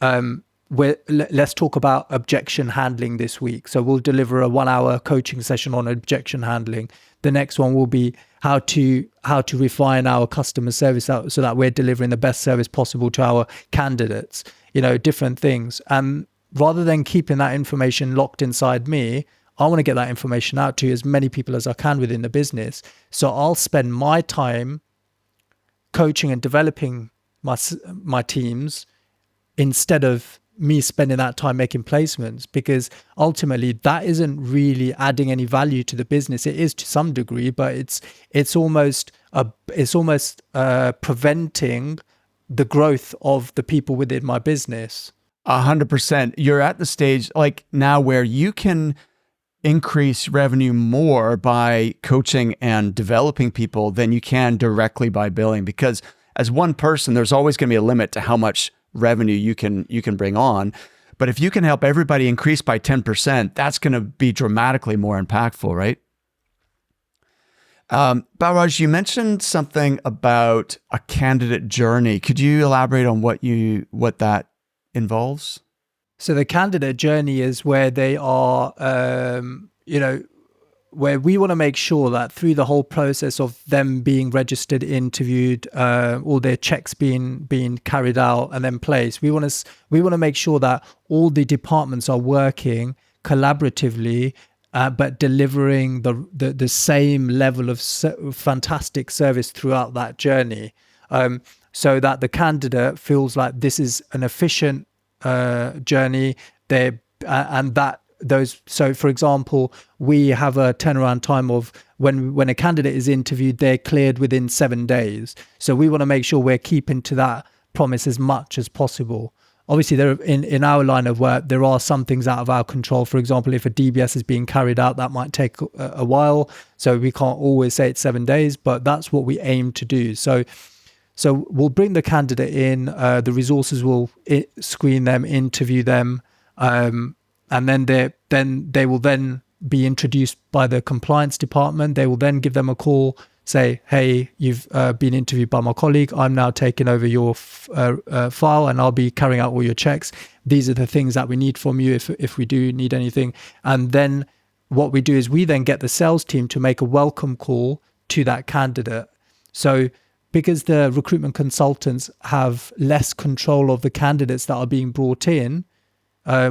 let's talk about objection handling this week. So we'll deliver a 1-hour coaching session on objection handling. The next one will be how to refine our customer service so that we're delivering the best service possible to our candidates, different things. And rather than keeping that information locked inside me, I want to get that information out to as many people as I can within the business. So I'll spend my time coaching and developing my teams instead of me spending that time making placements, because ultimately that isn't really adding any value to the business. It is to some degree, but it's almost preventing the growth of the people within my business. 100%. You're at the stage like now where you can increase revenue more by coaching and developing people than you can directly by billing, because as one person, there's always going to be a limit to how much revenue you can bring on. But if you can help everybody increase by 10%, that's going to be dramatically more impactful, right? Balraj, you mentioned something about a candidate journey. Could you elaborate on what that involves? So the candidate journey is where they are, where we want to make sure that through the whole process of them being registered, interviewed, all their checks being carried out and then placed, we want to make sure that all the departments are working collaboratively but delivering the same level of fantastic service throughout that journey, so that the candidate feels like this is an efficient journey. So for example, we have a turnaround time of when a candidate is interviewed, they're cleared within 7 days. So we want to make sure we're keeping to that promise as much as possible. Obviously, in our line of work, there are some things out of our control. For example, if a DBS is being carried out, that might take a while. So we can't always say it's 7 days, but that's what we aim to do. So we'll bring the candidate in, the resources will screen them, interview them, and then they will then be introduced by the compliance department. They will then give them a call, say, hey, you've been interviewed by my colleague. I'm now taking over your file, and I'll be carrying out all your checks. These are the things that we need from you if we do need anything. And then what we do is we then get the sales team to make a welcome call to that candidate. So because the recruitment consultants have less control of the candidates that are being brought in,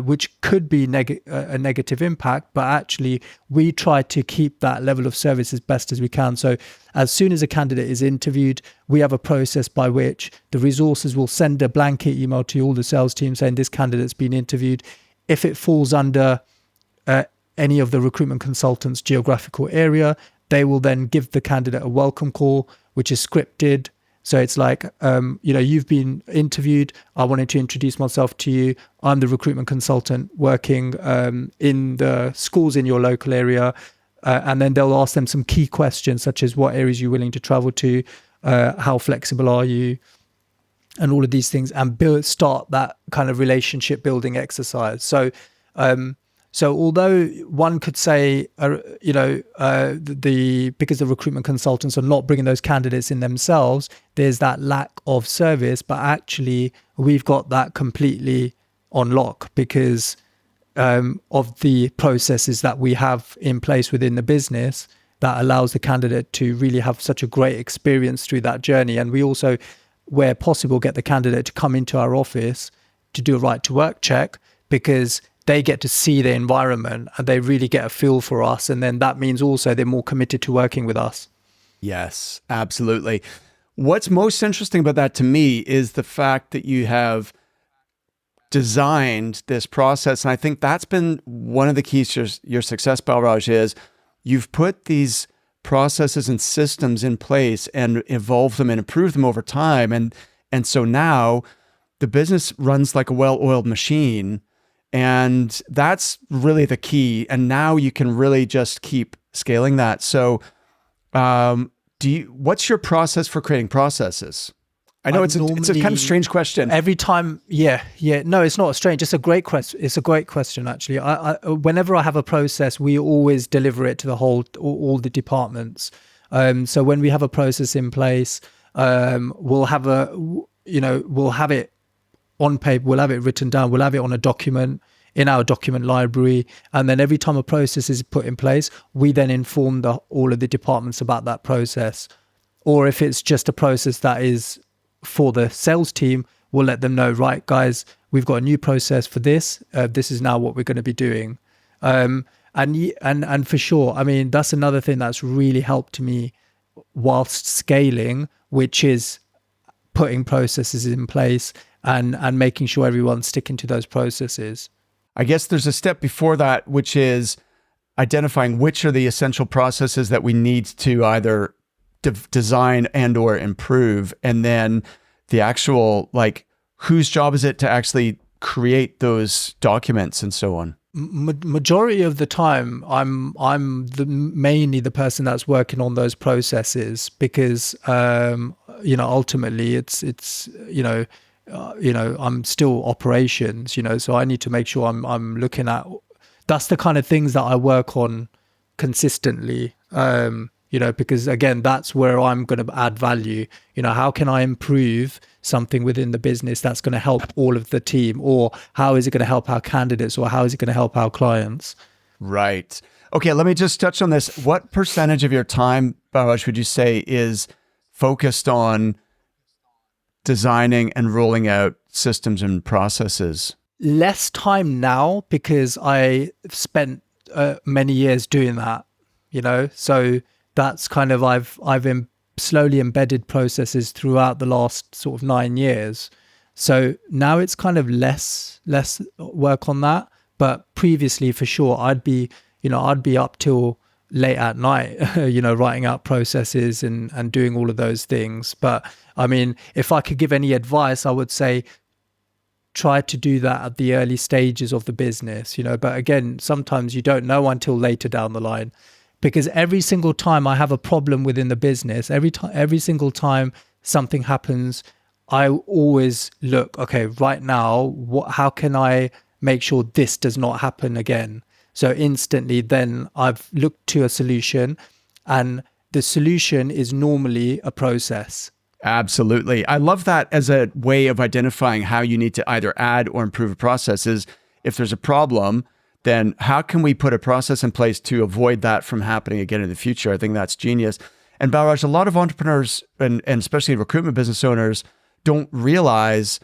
which could be a negative impact, but actually we try to keep that level of service as best as we can. So as soon as a candidate is interviewed, we have a process by which the resources will send a blanket email to all the sales team saying this candidate's been interviewed. If it falls under any of the recruitment consultants' geographical area, they will then give the candidate a welcome call, which is scripted. So it's like, you've been interviewed. I wanted to introduce myself to you. I'm the recruitment consultant working in the schools in your local area. And then they'll ask them some key questions, such as what areas you're willing to travel to, how flexible are you, and all of these things, and start that kind of relationship building exercise. So although one could say, because the recruitment consultants are not bringing those candidates in themselves, there's that lack of service, but actually we've got that completely on lock because of the processes that we have in place within the business that allows the candidate to really have such a great experience through that journey. And we also, where possible, get the candidate to come into our office to do a right to work check, because they get to see the environment and they really get a feel for us. And then that means also they're more committed to working with us. Yes, absolutely. What's most interesting about that to me is the fact that you have designed this process. And I think that's been one of the keys to your success, Balraj, is you've put these processes and systems in place and evolved them and improved them over time. And so now the business runs like a well-oiled machine. And that's really the key. And now you can really just keep scaling that. So what's your process for creating processes? I know it's a kind of strange question. Every time, no, it's not strange. It's a great question. It's a great question, actually. Whenever I have a process, we always deliver it to all the departments. So when we have a process in place, we'll have it on paper, we'll have it written down, we'll have it on a document in our document library. And then every time a process is put in place, we then inform all of the departments about that process. Or if it's just a process that is for the sales team, we'll let them know, right, guys, we've got a new process for this. This is now what we're going to be doing. And for sure, I mean, that's another thing that's really helped me whilst scaling, which is putting processes in place and making sure everyone's sticking to those processes. I guess there's a step before that, which is identifying which are the essential processes that we need to either design and or improve. And then the actual, like, whose job is it to actually create those documents and so on? Majority of the time, I'm mainly the person that's working on those processes because, ultimately it's I'm still operations, so I need to make sure I'm looking at, that's the kind of things that I work on consistently, because again, that's where I'm going to add value. How can I improve something within the business that's going to help all of the team, or how is it going to help our candidates, or how is it going to help our clients? Right. Okay, let me just touch on this. What percentage of your time, Balraj, would you say is focused on designing and rolling out systems and processes? Less time now because I spent many years doing that, so that's kind of I've slowly embedded processes throughout the last sort of 9 years. So now it's kind of less work on that. But previously, for sure, I'd be up till late at night, writing out processes and doing all of those things. But I mean, if I could give any advice, I would say try to do that at the early stages of the business, but again, sometimes you don't know until later down the line, because every single time I have a problem within the business, every single time something happens, I always look, okay, right now, how can I make sure this does not happen again? So instantly then I've looked to a solution, and the solution is normally a process. Absolutely. I love that as a way of identifying how you need to either add or improve a process. Is if there's a problem, then how can we put a process in place to avoid that from happening again in the future? I think that's genius. And Balraj, a lot of entrepreneurs and especially recruitment business owners don't realize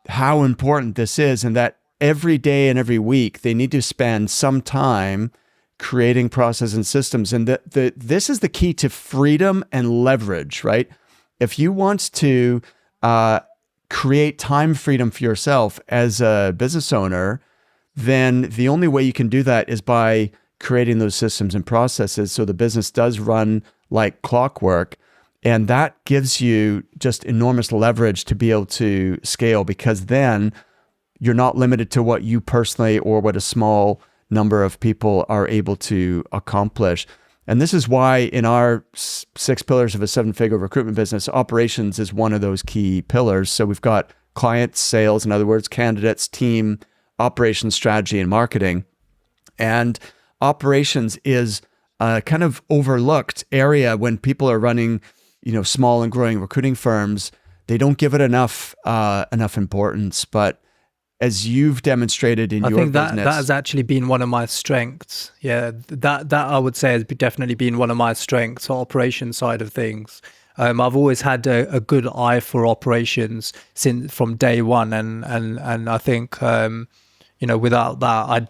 how important this is, and that every day and every week they need to spend some time creating process and systems. And this is the key to freedom and leverage, right? If you want to create time freedom for yourself as a business owner, then the only way you can do that is by creating those systems and processes so the business does run like clockwork. And that gives you just enormous leverage to be able to scale, because then you're not limited to what you personally or what a small number of people are able to accomplish. And this is why in our 6 pillars of a 7-figure recruitment business, operations is one of those key pillars. So we've got clients, sales, in other words, candidates, team, operations, strategy, and marketing. And operations is a kind of overlooked area when people are running, small and growing recruiting firms. They don't give it enough importance. But as you've demonstrated in your business, I think that has actually been one of my strengths. Yeah, that I would say has definitely been one of my strengths, the operation side of things. I've always had a good eye for operations from day one, and I think without that, I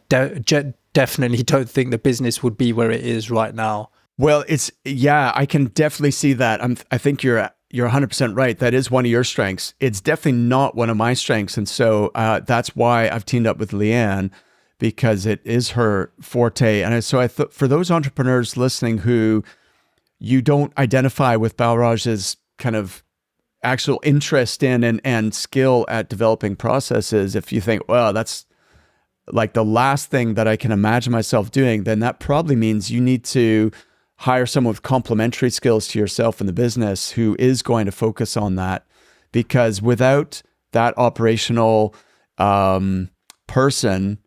definitely don't think the business would be where it is right now. Well, I can definitely see that. I think you're 100% right. That is one of your strengths. It's definitely not one of my strengths. And so that's why I've teamed up with Leanne, because it is her forte. And so I thought for those entrepreneurs listening who you don't identify with Balraj's kind of actual interest in and skill at developing processes, if you think, well, that's like the last thing that I can imagine myself doing, then that probably means you need to hire someone with complementary skills to yourself in the business who is going to focus on that. Because without that operational person,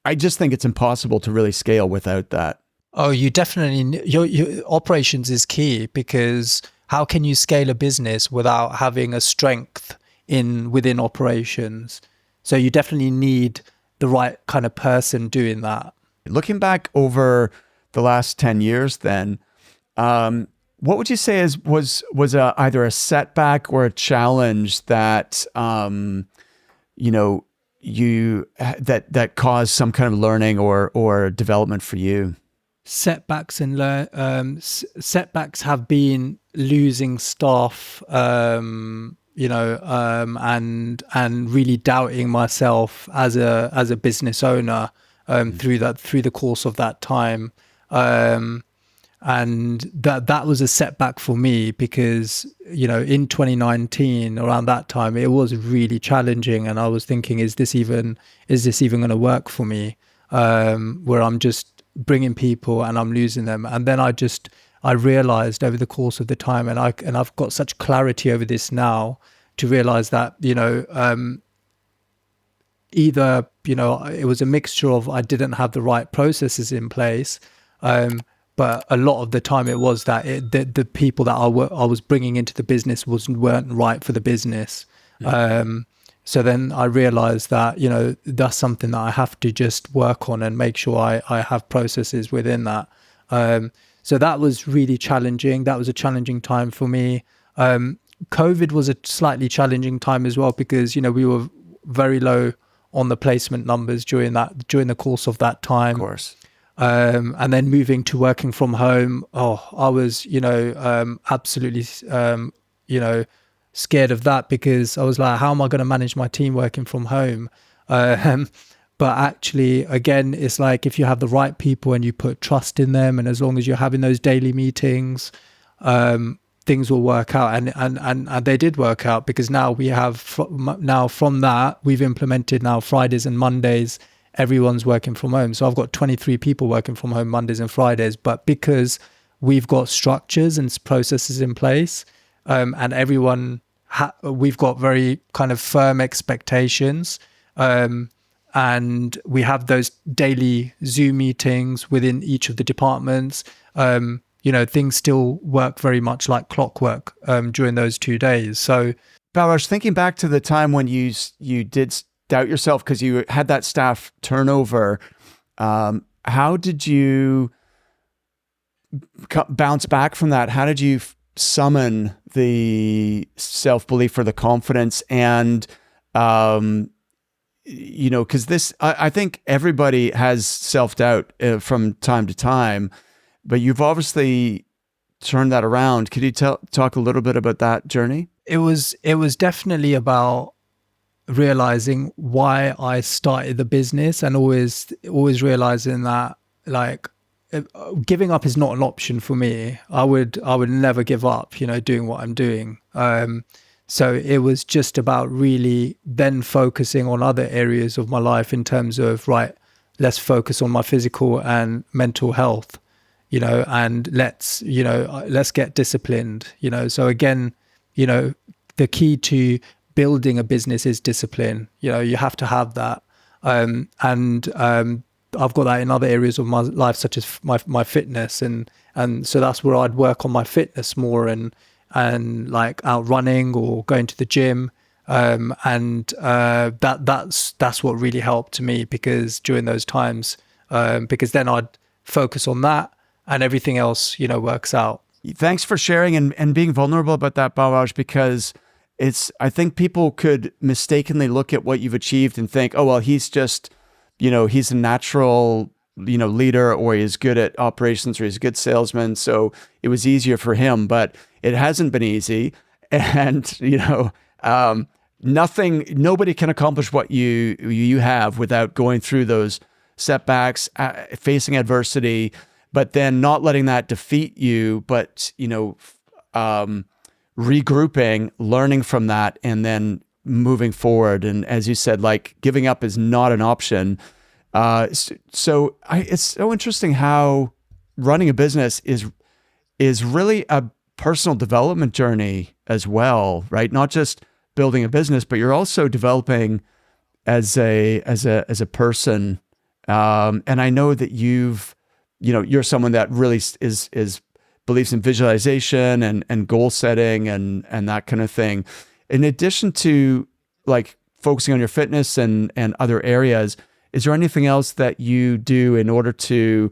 I just think it's impossible to really scale without that. Oh, you definitely, your operations is key, because how can you scale a business without having a strength within operations? So you definitely need the right kind of person doing that. Looking back over the last 10 years then, what would you say was either a setback or a challenge that that caused some kind of learning or development for you? Setbacks setbacks have been losing staff, and really doubting myself as a business owner through the course of that time. And that was a setback for me, because in 2019, around that time, it was really challenging, and I was thinking, is this even going to work for me, where I'm just bringing people and I'm losing them? And then I realized over the course of the time, and I've got such clarity over this now, to realize that either it was a mixture of I didn't have the right processes in place, but a lot of the time it was that the people that I was bringing into the business weren't right for the business. So then I realized that that's something that I have to just work on and make sure I have processes within that. So that was really challenging. That was a challenging time for me. COVID was a slightly challenging time as well, because we were very low on the placement numbers during the course of that time. Of course. And then moving to working from home, I was, absolutely, scared of that, because I was like, how am I going to manage my team working from home? But actually, again, it's like if you have the right people and you put trust in them, and as long as you're having those daily meetings, things will work out. And they did work out, because now we have, from that, we've implemented now Fridays and Mondays, everyone's working from home. So I've got 23 people working from home Mondays and Fridays, but because we've got structures and processes in place, and everyone, we've got very kind of firm expectations, and we have those daily Zoom meetings within each of the departments. Things still work very much like clockwork during those 2 days. So, Balraj, thinking back to the time when you did doubt yourself because you had that staff turnover, how did you bounce back from that? How did you summon the self-belief or the confidence? And because this, I think everybody has self-doubt from time to time, but you've obviously turned that around. Could you talk a little bit about that journey? It was definitely about realizing why I started the business, and always realizing that, like, giving up is not an option for me. I would never give up, doing what I'm doing. So it was just about really then focusing on other areas of my life in terms of, right, let's focus on my physical and mental health, and let's get disciplined, So again, the key to building a business is discipline. You have to have that. And I've got that in other areas of my life, such as my fitness. And so that's where I'd work on my fitness more, and like out running or going to the gym. That's what really helped me, because during those times, because then I'd focus on that and everything else, works out. Thanks for sharing and being vulnerable about that, Balraj, because I think people could mistakenly look at what you've achieved and think, oh, well, he's just, he's a natural, leader, or he's good at operations, or he's a good salesman, so it was easier for him. But it hasn't been easy. And, nobody can accomplish what you have without going through those setbacks, facing adversity, but then not letting that defeat you, but, regrouping, learning from that, and then moving forward. And as you said, like, giving up is not an option. It's so interesting how running a business is really a personal development journey as well, right? Not just building a business, but you're also developing as a person. And I know that you're someone that really is believes in visualization and goal setting and that kind of thing. In addition to, like, focusing on your fitness and other areas, is there anything else that you do in order to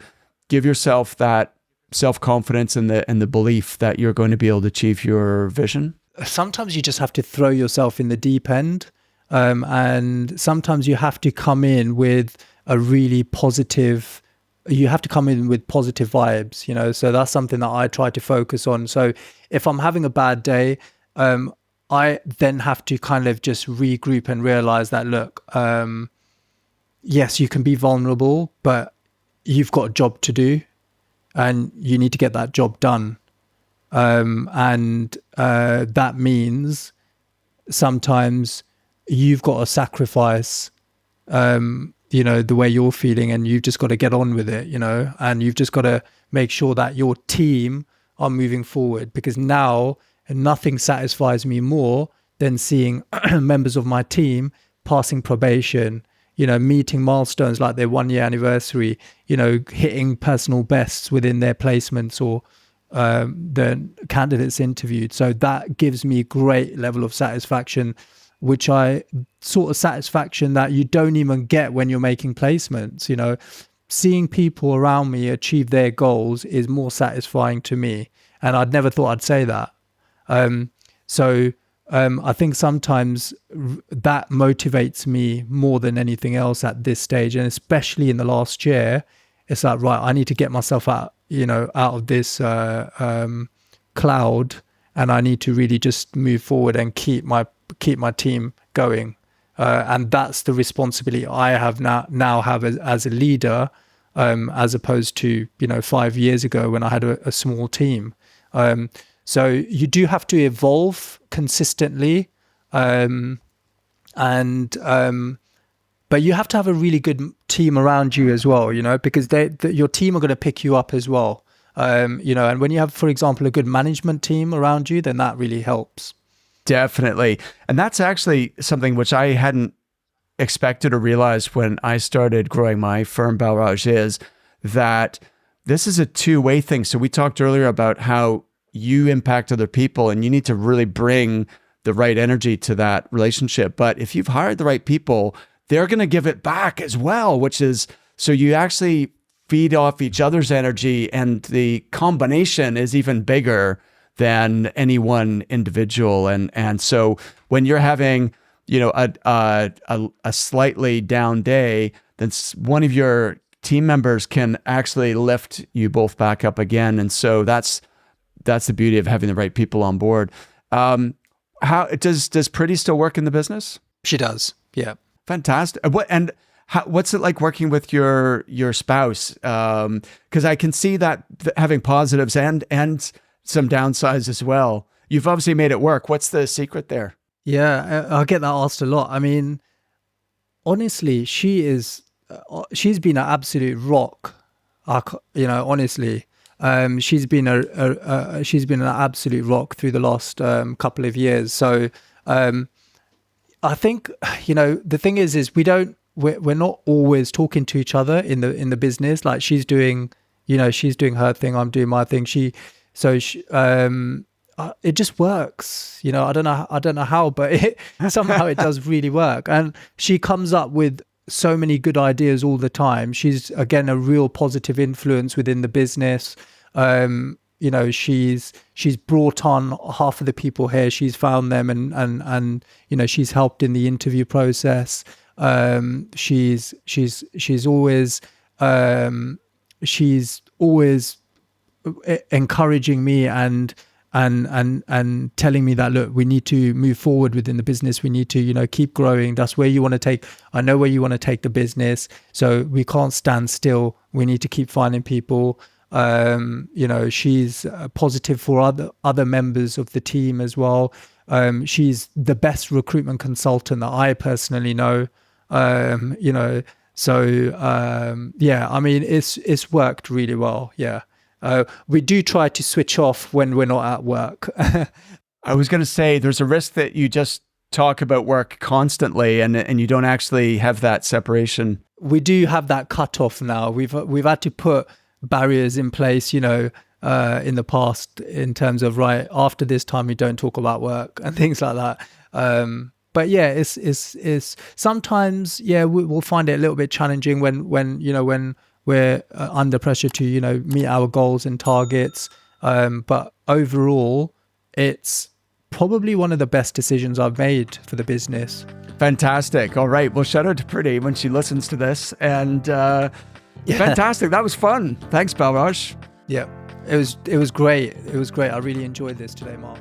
give yourself that self-confidence and the belief that you're going to be able to achieve your vision? Sometimes you just have to throw yourself in the deep end. And sometimes you have to come in with positive vibes, so that's something that I try to focus on. So if I'm having a bad day, I then have to kind of just regroup and realize that, look, yes, you can be vulnerable, but you've got a job to do and you need to get that job done. That means sometimes you've got to sacrifice, the way you're feeling, and you've just got to get on with it, and you've just got to make sure that your team are moving forward, because now nothing satisfies me more than seeing members of my team passing probation, meeting milestones like their 1 year anniversary, hitting personal bests within their placements or the candidates interviewed. So that gives me a great level of satisfaction, which satisfaction that you don't even get when you're making placements. Seeing people around me achieve their goals is more satisfying to me. And I'd never thought I'd say that. So I think sometimes that motivates me more than anything else at this stage, and especially in the last year. It's like, right, I need to get myself out of this cloud, and I need to really just move forward and keep my team going. And that's the responsibility I have now have as a leader, as opposed to 5 years ago when I had a small team. So you do have to evolve consistently, but you have to have a really good team around you as well, because your team are going to pick you up as well. And when you have, for example, a good management team around you, then that really helps. Definitely. And that's actually something which I hadn't expected or realized when I started growing my firm, Balraj, is that this is a two-way thing. So we talked earlier about how you impact other people and you need to really bring the right energy to that relationship. But if you've hired the right people, they're going to give it back as well, which is, so you actually feed off each other's energy, and the combination is even bigger than any one individual. And so when you're having, a slightly down day, then one of your team members can actually lift you both back up again. And so that's the beauty of having the right people on board. How does Pretty still work in the business? She does. Yeah. Fantastic. What's it like working with your spouse? Because I can see that having positives and some downsides as well. You've obviously made it work. What's the secret there? Yeah, I get that asked a lot. I mean, honestly, she's been an absolute rock. Honestly, she's been an absolute rock through the last couple of years. So I think the thing is we're not always talking to each other in the business. Like she's doing her thing, I'm doing my thing. It just works. I don't know how, but somehow it does really work. And she comes up with so many good ideas all the time. She's, again, a real positive influence within the business. She's brought on half of the people here. She's found them and she's helped in the interview process. She's always encouraging me and telling me that, look, we need to move forward within the business. We need to, keep growing. That's where you want to take, I know where you want to take the business. So we can't stand still. We need to keep finding people. She's positive for other members of the team as well. She's the best recruitment consultant that I personally know. It's worked really well. Yeah. We do try to switch off when we're not at work. I was going to say, there's a risk that you just talk about work constantly and you don't actually have that separation. We do have that cutoff now. We've had to put barriers in place, in the past, in terms of, right, after this time, we don't talk about work and things like that. But yeah, it's sometimes, we'll find it a little bit challenging when we're under pressure to, meet our goals and targets. But overall, it's probably one of the best decisions I've made for the business. Fantastic. All right. Well, shout out to Pretty when she listens to this. And fantastic. That was fun. Thanks, Balraj. Yeah, it was great. It was great. I really enjoyed this today, Mark.